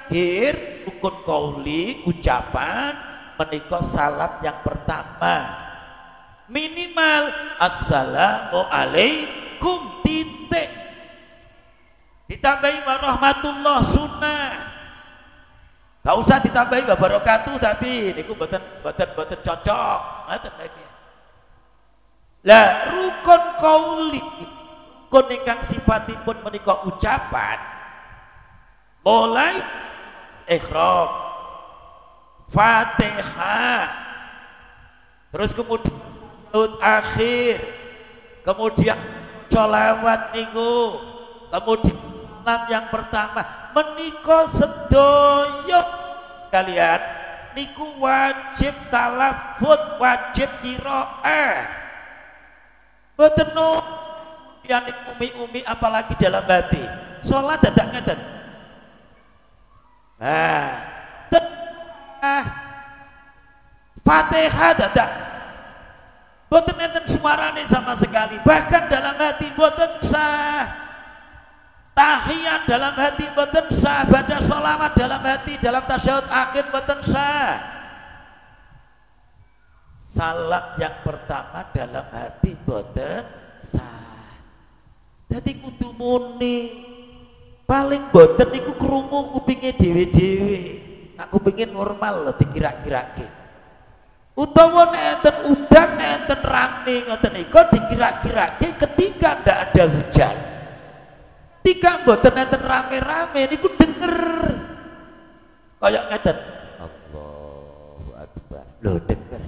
akhir rukun qauli ucapan menika salam yang pertama minimal assalamu alaikum titik. Ditambahi warahmatullah sunnah. Gak usah ditambahi wabarakatuh tapi niku boten cocok. Ngoten lagi. Lah rukun qauli rukun ingkang sifatipun menika ucapan mulai ihram Fatihah terus kemudian akhir kemudian sholawat niku kemudian salam yang pertama menika sedaya kalian niku wajib talafut, wajib qiraah. Mboten yang umi-umi apalagi dalam hati. Salat dadak ngeten. Fatihah dadak mboten enten suarane sama sekali, bahkan dalam hati mboten sah. Tahiyat dalam hati mboten sah, baca sholawat dalam hati dalam tasyahud akhir mboten sah. Salam yang pertama dalam hati mboten sah. Dadi kudu muni. Paling mboten niku krungu kupinge dhewe-dhewe. Nek kupinge normal lho dikira-kirake. Utawa enten udan enten rame ngoten niku dikira-kirake ketika ndak ada hujan. Ketika mboten enten rame-rame niku denger. Kaya ngeten. Allahu Akbar. Lho denger.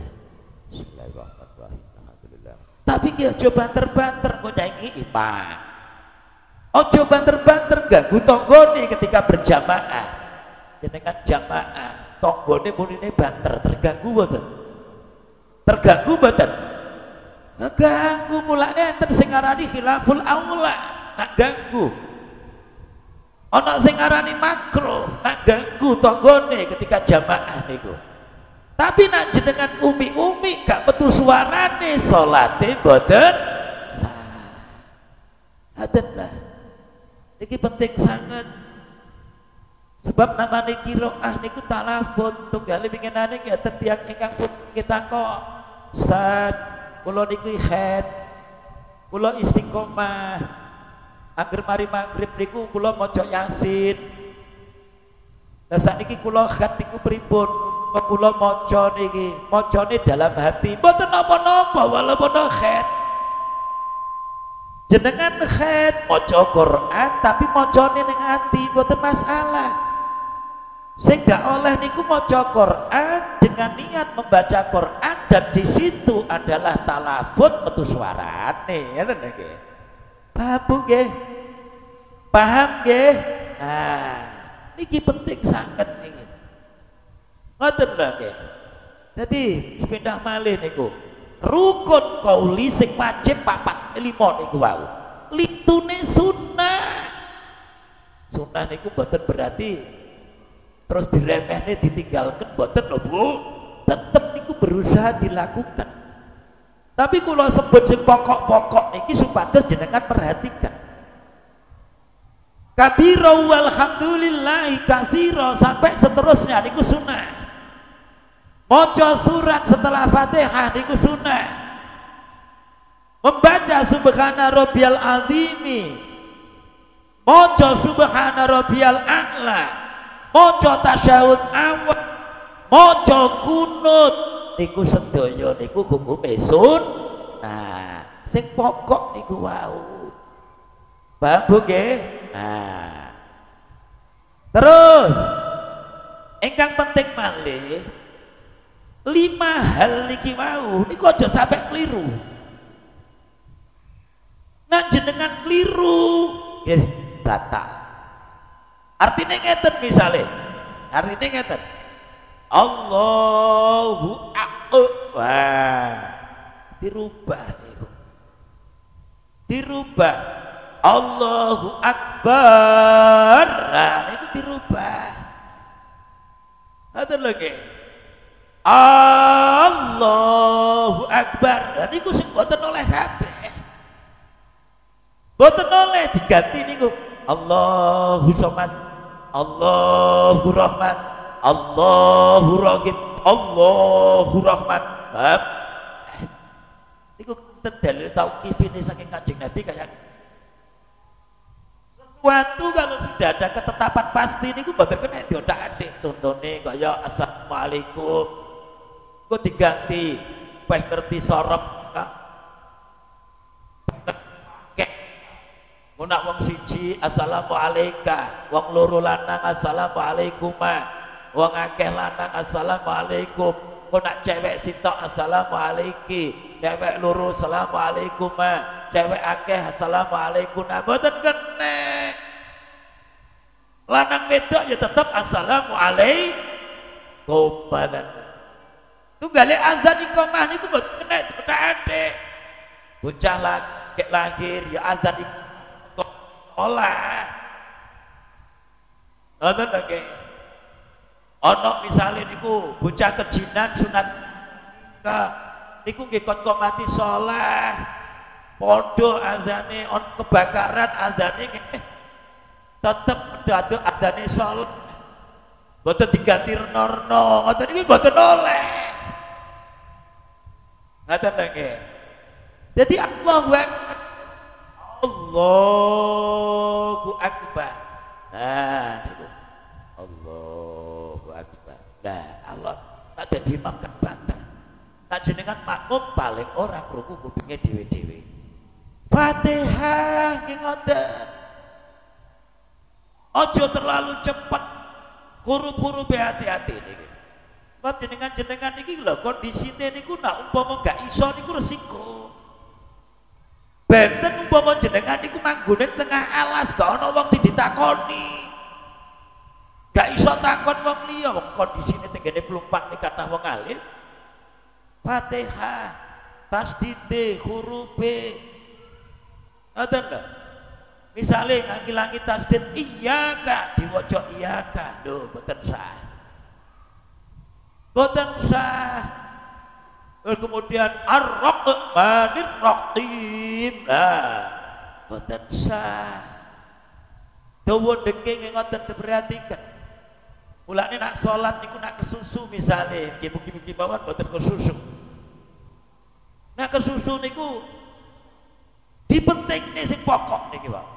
Bismillahirrahmanirrahim. Alhamdulillah. Tapi ki aja banter-banter kok nyanyi imam. Aja banter-banter ganggu tanggane ketika berjamaah. Jenengan jamaah, tanggane munine banter, terganggu mboten? Terganggu mboten? Ngeganggu mulane enten sing ngarani khilaful aula, nak ganggu. Ana sing ngarani makruh, nak ganggu tanggane ketika jamaah niku. Tapi nak jenengan umi-umi gak metu suarane salate mboten sah. Aten lah. Iki penting sangat. Sebab namanya qiraah niku talafut tunggale pinginane ngeten tiyang ingkang kita kok Ustaz kula niku khed kula istiqomah angger mari magrib niku kula maca Yasin. Lah sakniki kula khed niku pripun? Kula maca niki macane dalam hati mboten napa-napa walaupun khed. Jenengan khed maca Quran tapi macane ning ati mboten masalah. Sing gak oleh niku maca Quran dengan niat membaca Quran dan di situ adalah talafut metu suarane ngoten nggih. Paham Bu nggih? Paham nggih? Nah, niki penting sangat niki. Ngoten lho nggih. Dadi sepindah malih niku rukun kauli sing wajib 4 5 niku wau. Litune sunnah. Sunnah niku mboten berarti terus diremehne ditinggalkan mboten lho Bu. Tetep niku berusaha dilakukan. Tapi kula sebut sing pokok-pokok niki supados jenengan perhatikan. Kabira walhamdulillahi katsira sampai seterusnya niku sunnah. Maca surat setelah Fatihah niku sunnah. Membaca subhana rabbiyal azimi. Maca subhana rabbiyal a'la. Maca tasyahud awal. Maca kunut niku sedaya niku hukume sunnah. Sing pokok niku wau. Paham Bu nggih? Nah. Terus ingkang penting malih 5 hal niki wau niku aja sampai keliru. Nah jenengan keliru nggih batal. Artinya ngeten misale. Artinya ngeten. Allahu akbar. Dirubah niku. Dirubah. Allahu akbar. Nah niku dirubah. Ngoten lho nggih. Allahu akbar. Niku sing boten oleh kabeh. Boten oleh diganti niku Allahu somad, Allahu rahman, Allahu rahim, Allahu rahman. Niku dalil tauqifine saking Kanjeng Nabi kayak sesuatu kalau sudah ada ketetapan pasti niku boten kena diotak-atik tuntune kaya assalamualaikum. Kok diganti peh ngerti sorep nak wong siji assalamualaikum, wong loro lanang assalamualaikum, wong akeh lanang assalamualaikum, kok nak cewek sitok assalamualaikum, cewek loro assalamualaikum, cewek akeh assalamualaikum. Nah mboten kena Lanang wedok ya tetap assalamualaikum. Tunggale azan iqamah niku mboten kena ditetek. Bocah lagi lahir ya azan iqamah olah. Ngoten to nggih. Ana misale niku bocah kejinan sunat niku nggih kon mati saleh. Padha azane on kebakaran azane nggih tetep daduk azane saleh. Mboten diganti renorno, ngoten iki mboten oleh. Ngaten nggih. Jadi Allahu Akbar. Allahu Akbar. Nah, itu. Allahu Akbar. Nah, Allah tak dadi imam kan bantah. Tak jenengan makmum paling ora krungu kupinge dhewe-dhewe. Fatihah nggih ngoten. Aja terlalu cepat. Huruf-huruf hati-hati niki. Sebab jenengan niki lho kondisine niku nak umpama gak iso niku resiko. Benten umpama jenengan niku manggone tengah alas gak ana wong sing ditakoni. Gak iso takon wong liya wong kondisine tenggene plumpak nek kathah wong alim. Fatihah, tasdide, hurufe. Ngoten lho. Misale ngilangi tasdid iyyaka diwaca iyyaka. Lho boten sah. Boten sah. Kemudian ar-rahmanir rahim. Nah, boten sah. Dawa deke ngoten diperhatikan. Mulane nak salat niku nak kesusu misale, nggih mugi-mugi mawon boten kesusu. Nak kesusu niku dipentingne sing pokok niki, Pak.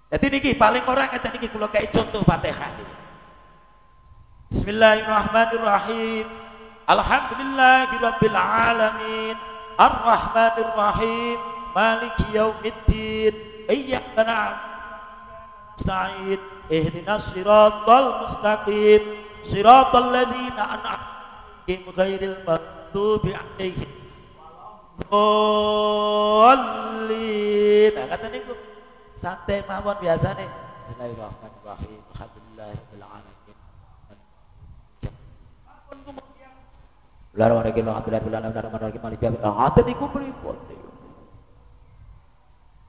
Jadi niki paling orang kata niki kula kayak contoh Fatihah niki. Bismillahirrahmanirrahim. Alhamdulillahirabbil alamin. Arrahmanir rahim. Maliki yaumiddin. Iyyaka na'budu wa nasta'in. Ihdinas siratal mustaqim. Siratal ladzina an'amta 'alaihim ghairil maghdubi 'alaihim waladdallin. Nah, kata niku santai mawon biasane. Bismillahirrahmanirrahim. Alhamdulillahirabbil alamin. Ampun kemudian ngoten niku pripun niku.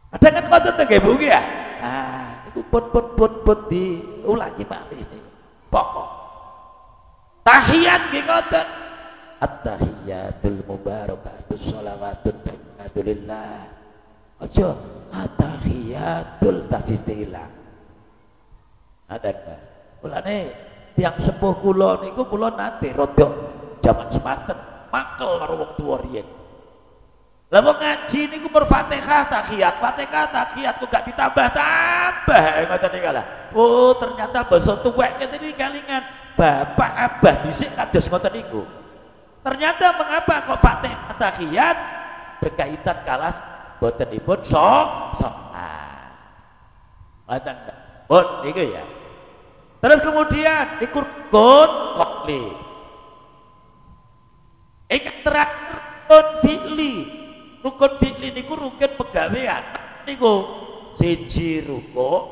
Ada kan ngoten to nggih Bu ya? Nah, niku pun diulangi malih niku. Pokok. Tahiyat nggih ngoten. At-tahiyatul mubarakatus shalawatun barakatulillah. Aja at-tahiyatul tasdiqilah. Ada Pak. Mulane tiyang sepuh kula niku kula nate rada jaman semanten makel karo wong tuwa riyen. Lah wong ngaji niku berfatihah tahiyat, fatihah tahiyat kok gak ditambah-tambah ngoten niku lah. Oh, ternyata basa tuwek ngene iki kalingan bapak abah dhisik kados ngoten niku. Ternyata mengapa kok fatihah tahiyat berkaitan kalas botenipun sholat. Ngoten pun niku ya. Terus kemudian niku rukun qoli. Terakhir rukun fi'li. Rukun fi'li niku rukun pegawean. Niku siji rukuk,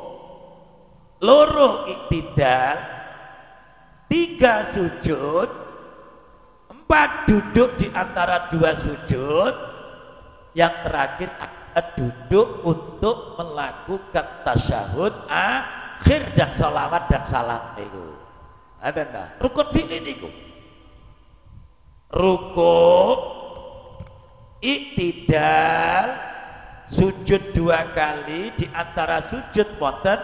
loro iktidal, 3 sujud, 4 duduk di antara 2 sujud, yang terakhir adalah duduk untuk melakukan tasyahud akhir dan sholawat dan salam niku. Ada ndak? Rukun fi'li niku. Rukuk, iktidal, sujud 2 kali, di antara sujud wonten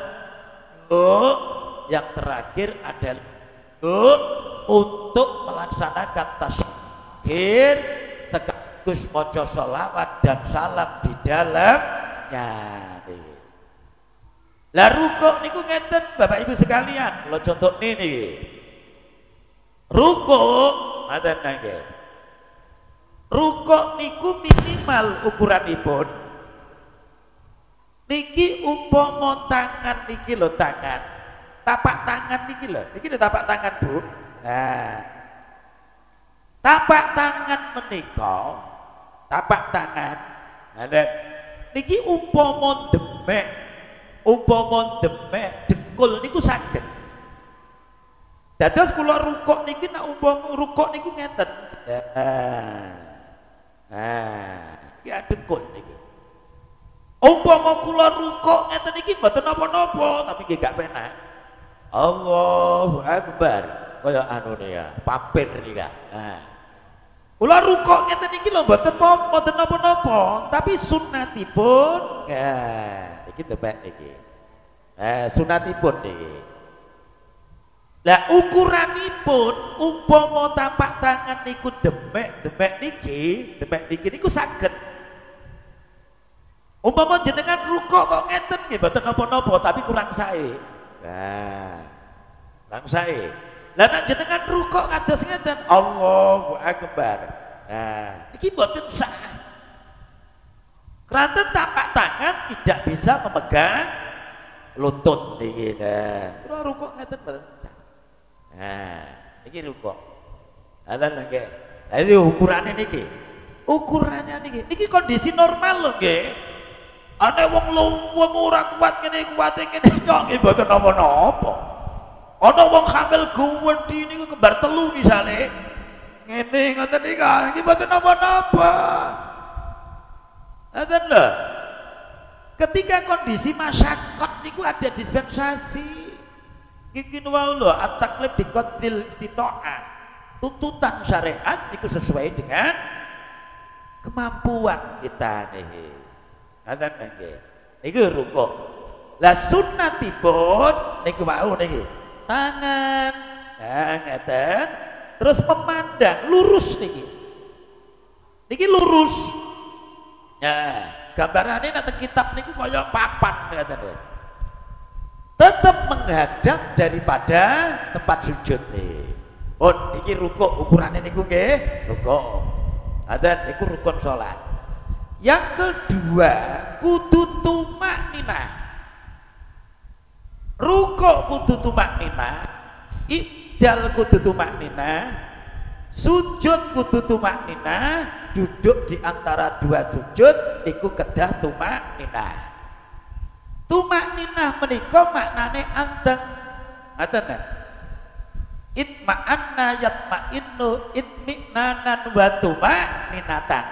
yang terakhir adalah untuk melaksanakan tasyahud sekaligus maca sholawat dan salam di dalamnya. Lah rukuk niku ngeten Bapak Ibu sekalian, kalau contoh ini rukuk ngoten nggih. Rukuk niku minimal ukuranipun niki umpama tangan niki lho, tangan tapak tangan niki lho, niki lho tapak tangan Bu. Nah, tapak tangan menika, tapak tangan niki umpama demek dengkul niku saged. Dados kula rukuk niki nek umpama rukuk niku ngeten. Ya dengkul niki. Umpama kula rukuk ngeten iki mboten napa-napa, tapi nggih gak penak. Allahu Akbar. Kaya anune ya, pampir niki Kak. Kula rukuk ngeten iki lho mboten napa-napa, tapi sunatipun iki tebak iki. Sunatipun niki. Lah ukuranipun umpama tapak tangan niku demek niki niku saged. Umpama jenengan rukuk kok ngeten nggih mboten napa-napa tapi kurang sae. Kurang sae. Lah nek jenengan rukuk kados ngeten, Allahu Akbar. Iki mboten sah. Karena tapak tangan tidak bisa memegang lutut niki. Kula rukuk ngeten mboten. Iki rukuk. Adan nggih. Lah iki ukurane niki. Ukurannya niki kondisi normal lho nggih. Ana wong ora kuat ngene kuwate ngene tok nggih mboten napa-napa. Ana wong hamil guwedhi niku kembar telu misale. Ngene ngoten iki mboten napa-napa. Ngoten lho. Ketika kondisi masyarakat niku ada dispensasi. Iki wau lho at-taklif bi qadril istita'ah. Tuntutan syariat itu sesuai dengan kemampuan kita nih. Ngoten nggih. Niku rukuk. Lah sunnatipun niku wau niki. Tangan ngeten terus memandang lurus niki lurus. Gambarane nek kitab niku kaya papan ngoten lho. Tetap menghadap daripada tempat sujud nih. Iki rukuk ukurannya niku nggih, rukuk. Ada niku rukun salat. Yang kedua, kudu tumakninah. Rukuk kudu tumakninah, i'dal kudu tumakninah, sujud kudu tumakninah, duduk di antara dua sujud niku kedah tumakninah. Tumakninah menika maknane anteng. Ngaten ya? Itma'anna yatma'innu itmi'nanan wa tumakninatan.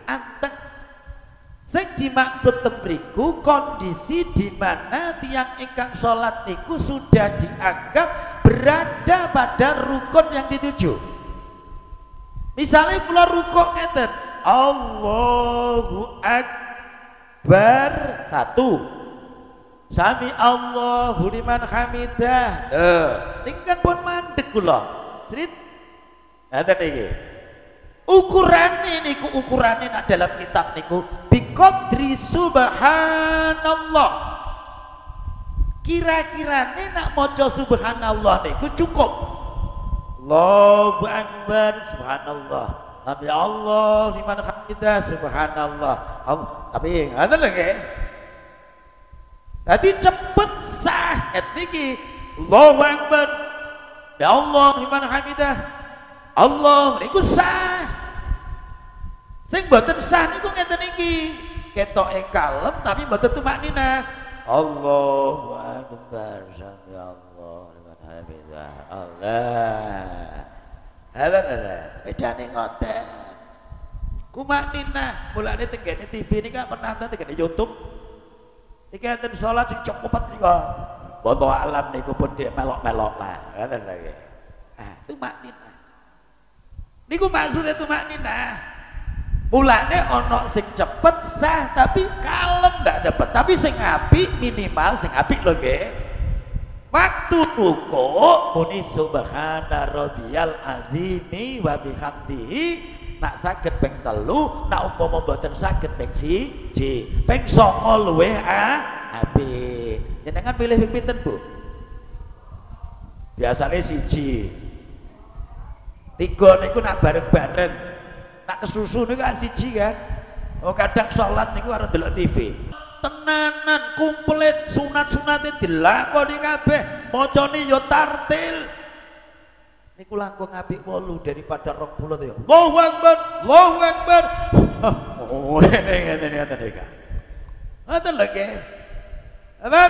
Anteng. Sing dimaksud temriku kondisi di mana tiang ingkang salat niku sudah dianggap berada pada rukun yang dituju. Misalnya kula rukuk ngeten, Allahu Akbar 1. Sami Allahu liman hamidah. Niki kan pun mandek kula. Srit. Ngaten iki. Ukurane niku nak dalam kitab niku biqadri subhanallah. Kira-kirane nak maca subhanallah niku cukup. Allahu Akbar subhanallah. Sami Allah liman hamidah subhanallah. Tapi ngaten lho nggih. Tadi cepet sah niki Allahu Akbar ya Allah liman hamidah Allah niku sah. Sing mboten sah niku ngeten iki ketoke kalem tapi mboten tumakninah. Allahu Akbar sami Allah liman hamidah Allah. Ada bedane ngoten. Kumakninah mulane tenggene TV niki pernah tenggene YouTube. Iki enten salat sing cukup nika. Wallahu alam niku pun dia melok-melok lah. Ngoten lagi. Tumakninah. Niku maksudnya tumakninah. Mulane ana sing cepet sah tapi kalem ndak cepet. Tapi sing apik minimal sing apik lho nggih. Waktu rukuk muni subhana rabbiyal azimi wa bihamdihi. Nak saged ping 3, nak umpama mboten saged ping 1, ping 9 luwih apik. Jenengan pilih ping pinten, Bu? Biasane 1. 3 niku nak bareng-bareng. Nak kesusu niku 1 kan. Oh kadang salat niku arep delok TV. Tenanan komplit sunat-sunate dilakoni kabeh, macane ya tartil. Niku langkung apik 8 daripada 20 ya. Allahu Akbar, Allahu Akbar. Oh, ngene iki. Ngoten lho nggih. Apa?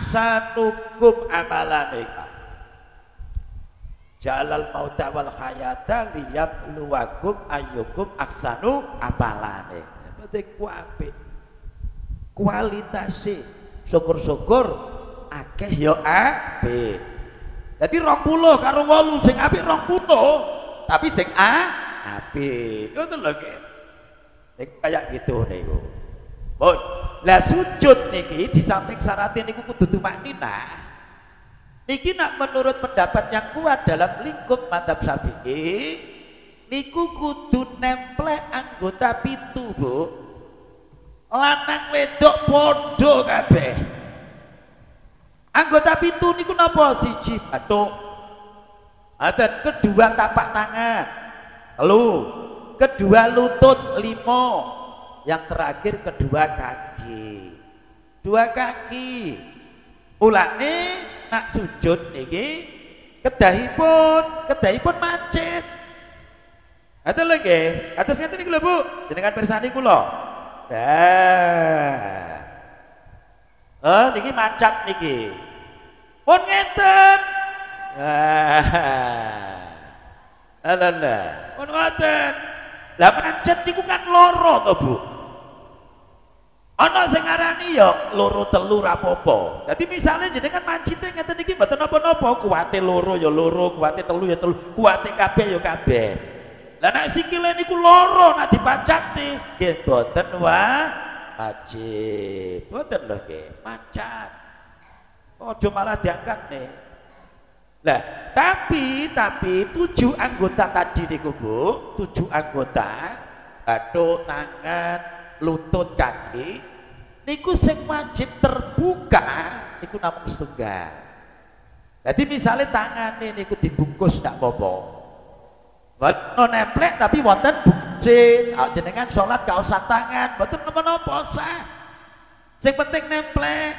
ahsanukum amalane. Jalal mauta wal hayata liyabluwakum ayyukum ahsanu amalane. Berarti ku apik. Kualitasé syukur-syukur akeh ya apik. Dadi 20 karo 8 sing apik 20, tapi sing apik. Ngoten lho nggih. Nek kaya gitu niku. Pun, lah sujud niki di samping syaratnya niku kudu tumakninah. Niki nak menurut pendapat yang kuat dalam lingkup mazhab Syafi'i, niku kudu nemplek anggota pitu, Bu. Lanang wedok padha kabeh. Anggota pitu niku napa? Siji bathuk. Aten kedua tapak tangan. Telu. Kedua lutut 5. Yang terakhir kedua kaki. 2 kaki. Ulane nak sujud niki kedahipun macet. Aten lho nggih. Atus ngeten niku lho Bu. Jenengan pirsani kula. Niki macet niki. Pun ngeten. Pun ngoten. Lah macet niku kan loro to, Bu. Ana sing ngarani ya loro telu ra apa-apa. Dadi misale jenengan mancite ngeten iki mboten napa-napa, kuwate loro ya loro, kuwate telu ya telu, kuwate kabeh ya kabeh. Lah nek sikile niku loro nek dipacati nggih mboten wajib. Mboten lho nggih, macat. Aja malah diangkat nih. Lah, tapi 7 anggota tadi niku Bu, 7 anggota, bathuk, tangan, lutut, kaki, niku sing wajib terbuka niku namung setunggal. Jadi misalnya tangannya niku dibungkus ndak apa-apa. Wonten nemplek tapi wonten bungkusin. Jenengan sholat gak usah tangan, mboten napa-napa sah. Sing penting nemplek.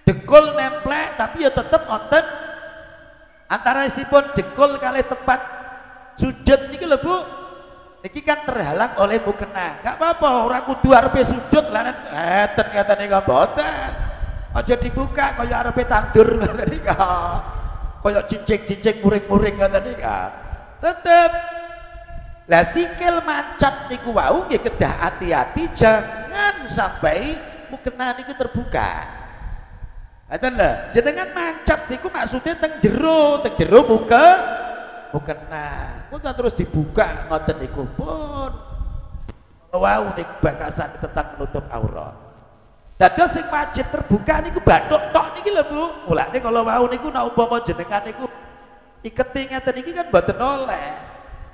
Dekul nemplek tapi ya tetep wonten antara sipun dekul kali tempat sujud niki lho Bu. Niki kan terhalang oleh mukena. Gak apa-apa, ora kudu arepe sujud lan ngeten niku mboten. Aja dibuka kaya arepe tandur ngoten niku. Kaya cincing-cincing muring-muring ngoten niku. Tetep lah sikil macat niku wau nggih kedah hati-hati jangan sampai mukena niku terbuka. Ngoten lho, jenengan macat niku maksudnya teng jero mukena. Pun terus dibuka ngoten niku pun wau niku bakasan tentang menutup aurat. Dados sing wajib terbuka niku bathuk tok niki lho Bu. Mulane kalau wau niku nek umpama jenengan niku iketi ngeten iki kan mboten oleh.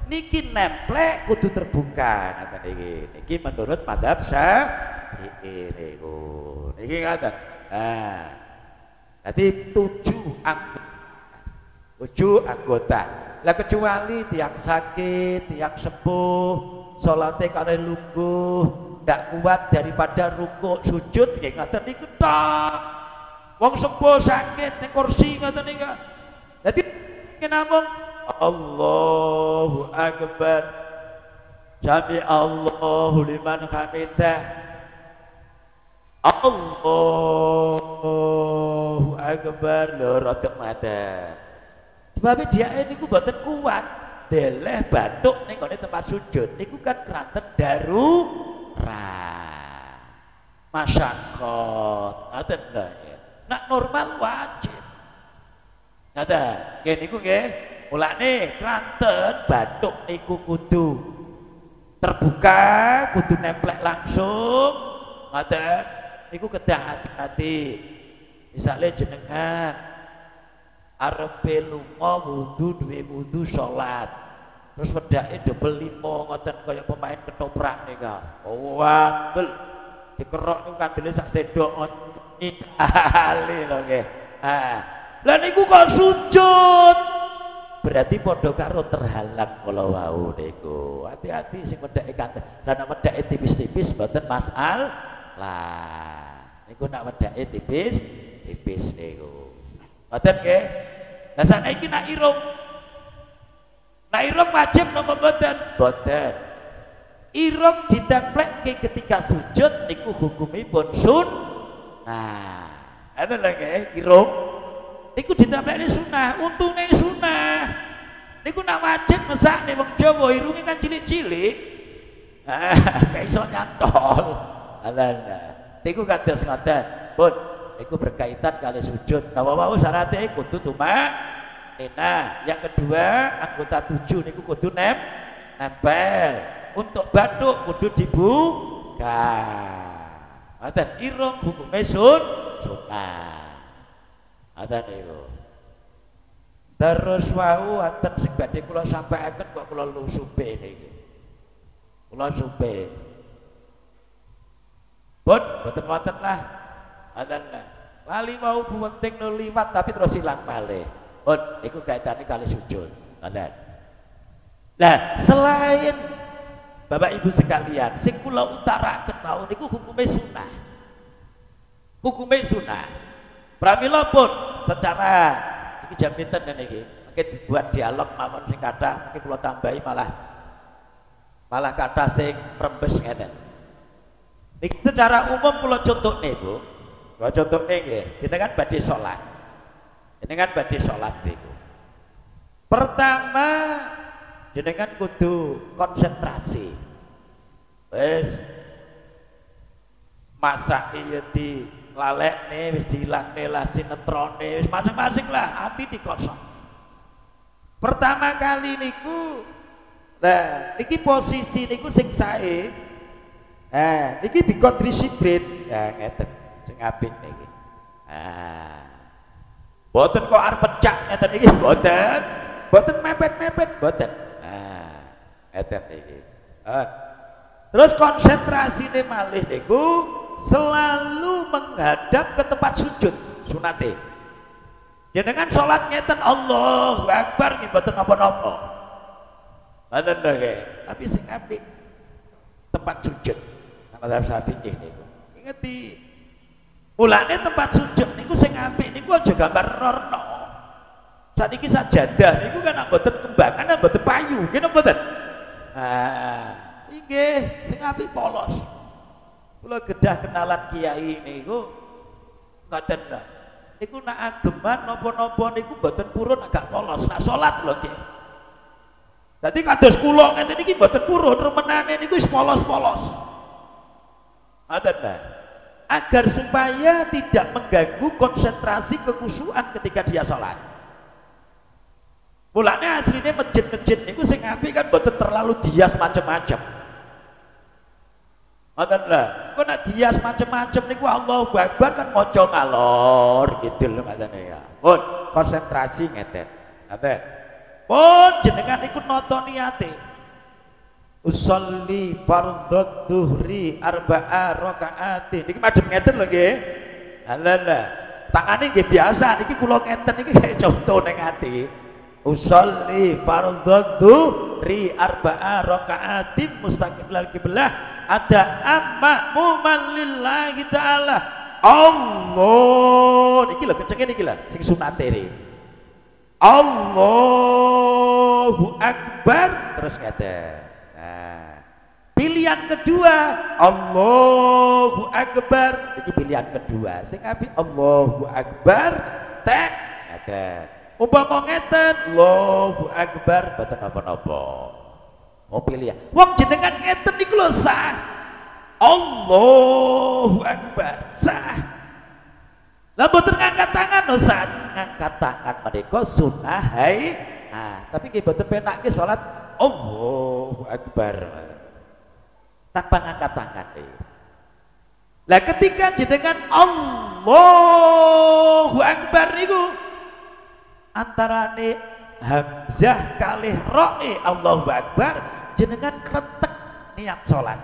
Niki nemplek kudu terbuka ngeten iki. Niki menurut mazhab Syafi'i niku. Niki ngoten. Jadi 7 anggota. Lah kecuali tiang sakit, tiang sepuh, salate kare lungguh, ndak kuat daripada rukuk sujud nggih ngoten niku tok. Wong sepuh sakit ning kursi ngoten niku. Dadi namung Allahu akbar. Sami Allahu liman hamidah. Allahu akbar lho rada madan. Sebab dia niku mboten kuat deleh bathuk ning gone tempat sujud niku kan kranten darurat. Masyaqat. Ngoten lho. Nek normal wajib. Ngoten. Nggih niku nggih. Mulane kranten bathuk niku kudu terbuka, kudu nemplek langsung. Ngoten. Niku kedah hati-hati. Misalnya jenengan arepe lunga wudu duwe wudu salat. Terus wedake double 5 ngoten kaya pemain ketoprak niku. Wandel dikerok niku kandele sak sendok ali lho nggih. Lah niku kok sujud. Berarti padha karo terhalang kala wau niku. Hati-hati sing wedake kandel. Lah nek wedake tipis-tipis mboten masalah. Niku nak wedake tipis niku. Ngoten nggih. Lah saiki nak irung. Nak irung wajib napa mboten? Mboten. Irung ditemplekke ketika sujud niku hukumipun sunnah. Itu lho nggih, irung. Niku ditamplekne sunah, untune sunah. Niku nak wajib mesakne wong Jawa irunge kan cilik-cilik. Kayak iso nyantol. Niku kados ngoten. Pun niku berkaitan kali sujud. Nah, wau syaratnya kudu tumak. Nah, yang kedua anggota 7 niku kudu nempel. Untuk batuk kudu dibuka. Ngoten irung hukume sunah. Ngoten niku. Terus wau wonten sing badhe kula sampaikan kok kula lusupe niki. Kula supe. Boten wonten lah. Ngoten lah. Wali mau penting liwat tapi terus ilang malih. Niku kaitane kali sujud. Ngoten. Nah, selain Bapak Ibu sekalian, sing kula utaraken mau niku hukume sunah. Hukume sunah. Pramila pun secara iki jam pinten niki. Mungkin dibuat dialog mawon sing kathah, mungkin kula tambahi malah kathah sing rembes ngeten. Niki secara umum kula contohne, Bu. Kula contohne nggih, jenengan badhe salat. Jenengan badhe salat niku. Pertama jenengan kudu konsentrasi. Wis masak iya di lalekne wis diilangne lah sinetrone wis macam-macam lah hati dikosong. Pertama kali niku niki posisi niku sing sae. Niki bikodri sibrit. Ngeten sing apik niki. Boten kok arep pecak ngeten iki boten. Boten mepet-mepet boten. Ngeten iki. Terus konsentrasine malih niku selalu menghadap ke tempat sujud sunate. Jenengan salat ngeten Allahu Akbar nggih mboten napa-napa. Ngoten lho nggih. Tapi sing apik tempat sujud. Nang mazhab Syafi'i niku. Ingeti. Mulane tempat sujud niku sing apik niku aja gambar rorno. Saniki sajadah niku kan mboten kembangan mboten payu, nggih napa mboten? Nggih, sing apik polos. Kula kedah kenalan kiai niku ngoten lho. Niku nak ageman napa-napa niku mboten purun agak polos. Nak salat lho nggih. Dadi kados kula ngeten iki mboten purun, remenane niku wis polos-polos. Ngoten lho. Agar supaya tidak mengganggu konsentrasi kekhusyuan ketika dia salat. Mulane asline masjid-masjid niku sing apik kan mboten terlalu dias macam-macam. Ngoten lho. Kok nek dias macam-macam niku Allahu Akbar kan maca ngalor gitu lho ngoten ya. Pun konsentrasi ngeten. Ngoten. Pun jenengan iku nata niate. Usolli fardhu dhuhri arba'a raka'atin. Niki madhep ngeten lho nggih. Ngoten lho. Tangane nggih biasa niki kula ngeten niki kaya conto ning ati. Usolli fardhu dhuhri arba'a raka'atin mustaqbilal qiblah ada ma'muman lillahi ta'ala. Allah niki lho kencenge niki lho sing sunate iki. Allahu Akbar terus ngeten. Pilihan kedua Allahu Akbar. Iki pilihan kedua sing apik Allahu Akbar tek ngeten. Umpama ngeten Allahu Akbar boten napa-napa. Oh pilih. Wong jenengan ngeten niku lho sah. Allahu Akbar sah. Lah mboten ngangkat tangan lho sah. Ngangkat tangan menika sunah hai. Tapi nggih mboten penake salat Allahu Akbar tanpa ngangkat tangan. Lah ketika jenengan Allahu Akbar niku antarane hamzah kalih roe Allahu Akbar jenengan kretek niat salat.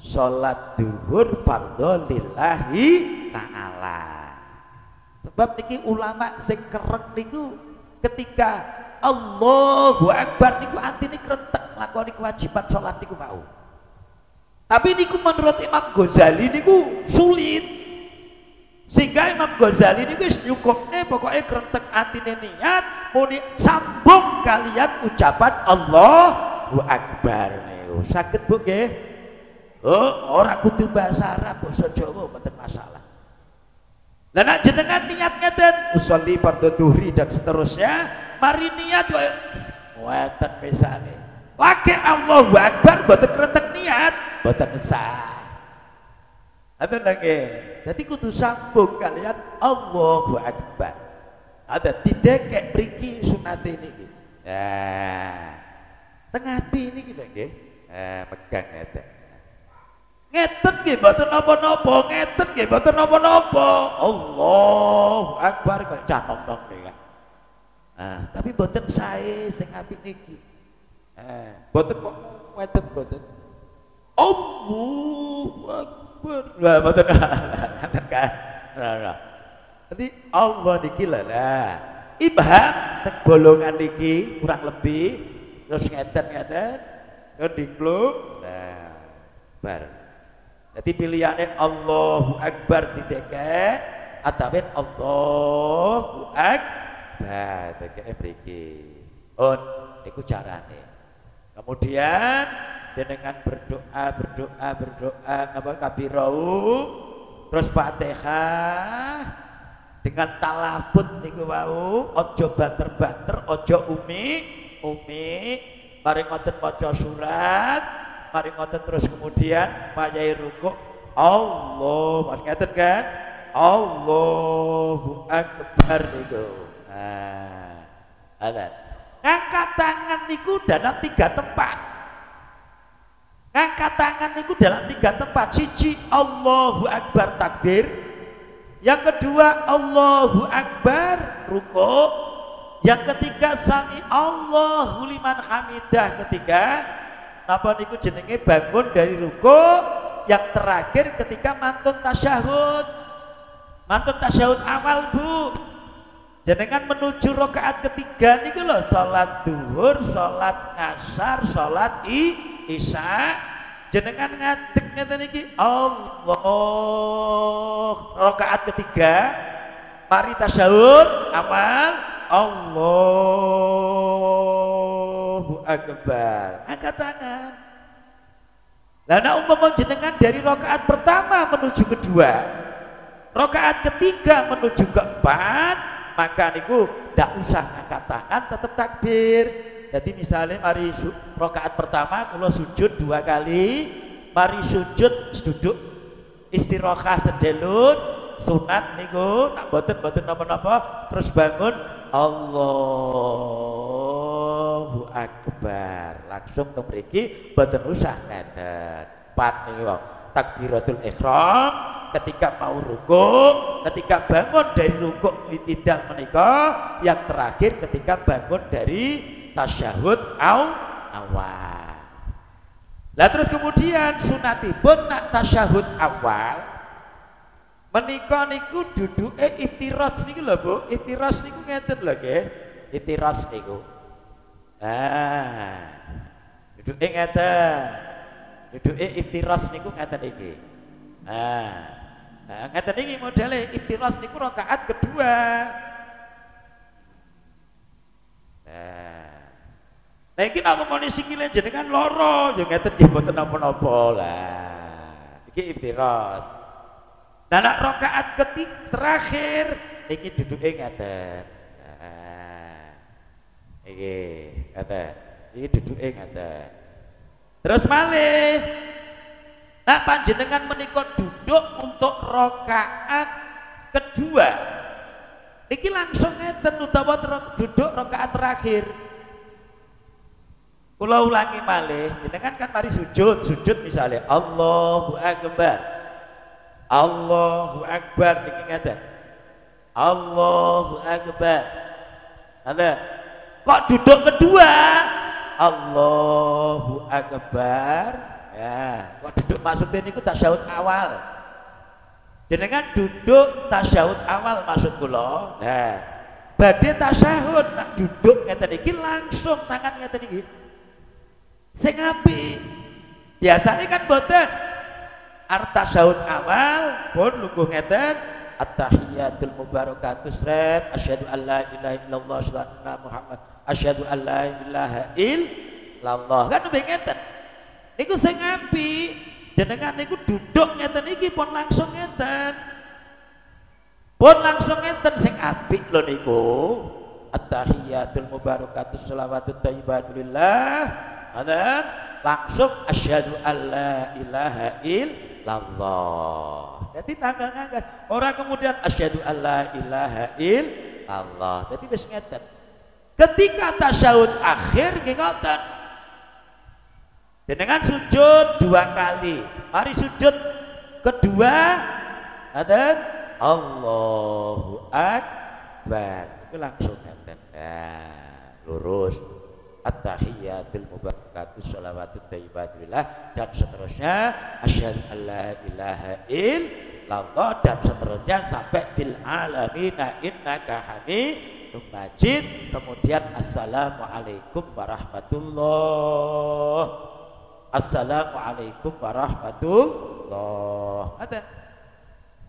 Salat duhur fardhu lillahi ta'ala. Sebab niki ulama sing kereng niku ketika Allahu Akbar niku atine kretek lakoni kewajiban salat niku mau. Tapi niku menurut Imam Ghazali niku sulit. Sehingga Imam Ghazali niku wis nyukupne pokoke kretek atine niat muni sambung kalian ucapan Allahu Akbar niku. Saged Bu nggih? Oh, ora kudu bahasa Arab, basa Jawa mboten masalah. Lah nek jenengan niat ngeten usolli fardhu dhuhri dan seterusnya, mari niat kok weten misale. Lagi Allahu Akbar mboten kretek niat, mboten sah. Ada lagi. Jadi kudu sambung kalian Allahu Akbar. Ada tidak kayak mriki sunat ini. Tengah ini kita nggih. Pegang ngeten. Ngeten nggih mboten napa-napa, ngeten nggih mboten napa-napa. Allahu Akbar kok canong-nong niki. Tapi mboten sae sing apik niki. Mboten kok ngeten mboten. Allahu Akbar. Lah mboten ngeten kan. Nah. Jadi Allah niki lah. Ibham tek bolongan niki kurang lebih terus ngeten-ngeten terus dikluk. Nah, bar. Jadi pilihannya Allahu Akbar didekek atau Allahu Akbar didekek mriki. Iku carane. Kemudian dengan berdoa apa kabirau terus Fatihah dengan talafut niku wau aja banter-banter aja umi mari ngoten maca surat mari ngoten terus kemudian mayai rukuk Allah mas ngeten kan Allahu Akbar niku alat ngangkat tangan niku dalam 3 tempat ngangkat tangan niku dalam 3 tempat siji Allahu Akbar takbir yang kedua Allahu Akbar rukuk yang ketiga sami Allahu liman hamidah ketiga napa niku jenenge bangun dari rukuk yang terakhir ketika mantun tasyahud awal bu jenengan menuju rakaat ketiga niku lho salat duhur salat asar salat isya jenengan ngadeg ngeten iki Allah rakaat ketiga mari tasyahud awal Allahu Akbar angkat tangan lah nek umpama jenengan dari rakaat pertama menuju kedua rakaat ketiga menuju keempat maka niku ndak usah angkat tangan tetap takbir. Jadi misalnya mari rakaat pertama kalau sujud 2 kali, mari sujud duduk istirahah sedelut, sunat niku nak boten napa-napa terus bangun Allahu Akbar. Langsung teng mriki boten usah ngeten. Pat niku takbiratul ihram ketika mau rukuk, ketika bangun dari rukuk tidak menikah, yang terakhir ketika bangun dari tasyahud awal. Lah terus kemudian sunatipun nak tasyahud awal menika niku duduke iftiras niku lho Bu. Iftiras niku ngeten lho nggih. Iftiras niku. Duduke ngeten. Duduke iftiras niku ngeten iki. Ngeten iki modele iftiras niku rakaat kedua. Nah iki napa muni sikile jenengan loro ya ngeten nggih mboten napa-napa lah. Iki iftiras. Nah nek rakaat terakhir iki duduke ngeten. Iki ngeten. Iki duduke ngeten. Terus malih nah panjenengan menika duduk untuk rakaat kedua. Iki langsung ngeten utawa duduk rakaat terakhir. Kula ulangi malih, jenengan kan mari sujud misalnya Allahu Akbar. Allahu Akbar niki ngeten. Allahu Akbar. Ada. Kok duduk kedua? Allahu Akbar. Ya, kok duduk maksudnya niku tasyahud awal. Jenengan duduk tasyahud awal maksud kula. Nah, badhe tasyahud nak duduk ngeten iki langsung tangan ngeten iki. Sing apik. Biasane kan boten. Tasyahud awal pun lungguh ngeten at-tahiyatul mubarakatus sret asyhadu alla ilaha illallah asyhadu anna Muhammad asyhadu alla ilaha illallah. Kan nembe ngeten. Niku sing apik. Jenengan niku duduk ngeten iki pun langsung ngeten. Pun langsung enten sing apik lho niku. At-tahiyatul mubarakatus shalawatut thayyibatu lillah. Dan langsung asyhadu alla ilaha illallah. Jadi tanggal ngangkat. Orang kemudian asyhadu alla ilaha illallah. Jadi wis ngeten. Ketika tasyahud akhir nggih ngoten. Dengan sujud 2 kali. Mari sujud kedua dan Allahu Akbar. Itu langsung ngeten. Nah, lurus. At-tahiyatul mubarakatus shalawatut thayyibatulillah dan seterusnya asyhadu alla ilaha illallah dan seterusnya sampai fil alamina innaka hamidum majid. Kemudian assalamualaikum warahmatullah. Assalamualaikum warahmatullah. Ngoten.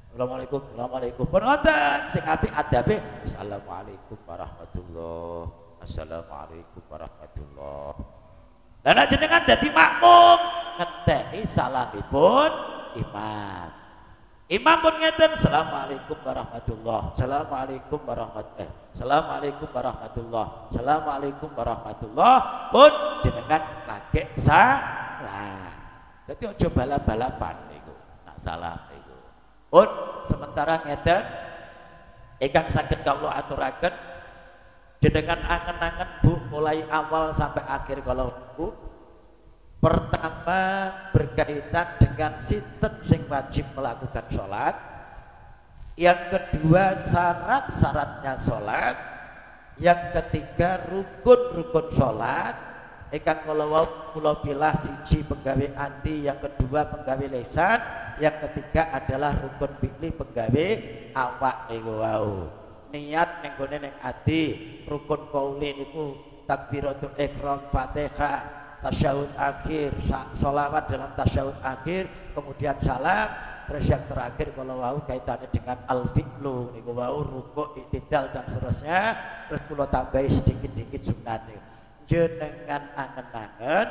Assalamualaikum, assalamualaikum. Pun ngoten sing apik adabe assalamualaikum warahmatullah. Assalamualaikum warahmatullah. Lah nek jenengan dadi makmum ngenteni salamipun imam. Imam pun ngeten assalamualaikum warahmatullah. Assalamualaikum warahmatullah. Assalamualaikum warahmatullah. Assalamualaikum warahmatullah. Pun jenengan lagi salah. Dadi aja balap-balapan niku. Nak salam niku. Pun sementara ngeten ingkang saged kawula aturaken jenengan angen-angen Bu mulai awal sampai akhir kalau Bu. Pertama berkaitan dengan sinten sing wajib melakukan sholat. Yang kedua syarat-syaratnya sholat. Yang ketiga rukun-rukun sholat. Ingkang kula pilah siji penggawe ati, yang kedua penggawe lisan, yang ketiga adalah rukun fi'li penggawe awak niku wau. Niat ning gone ning ati, rukun qauli niku takbiratul ihram, Fatihah, tasyahud akhir, sholawat dalam tasyahud akhir, kemudian salam, terus yang terakhir kalau wau kaitannya dengan al-fi'lu niku wau rukuk, i'tidal dan seterusnya. Terus kula tambahi sedikit-sedikit sunat niku. Jenengan angen-angen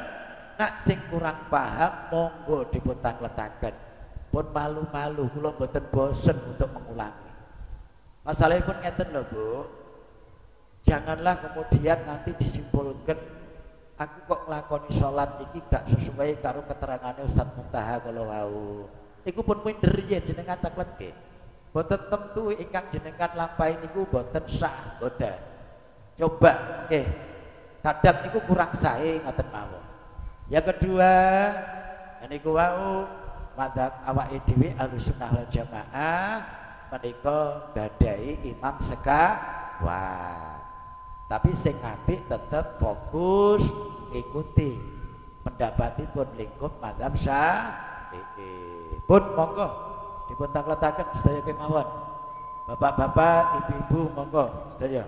nak sing kurang paham monggo dipun tangletaken. Pun malu-malu kula mboten bosen untuk mengulangi. Masalahnya pun ngeten loh Bu. Janganlah kemudian nanti disimpulkan aku kok nglakoni sholat iki gak sesuai karo keterangannya Ustaz Muntaha kalau wau. Iku pun minder yen jenengan takletke. Boten tentu ingkang jenengan lampahi niku boten sah, boten. Coba kadang niku kurang sae ngaten mawon. Yang kedua niku wau madzhab awake dhewe Ahlussunnah wal Jamaah menika gadai imam sekawat. Tapi sing apik tetep fokus ikuti pendapatipun lingkup madzhab Syafi'i. Pun monggo dipun takletaken sedaya kemawon. Bapak-bapak, ibu-ibu monggo sedaya.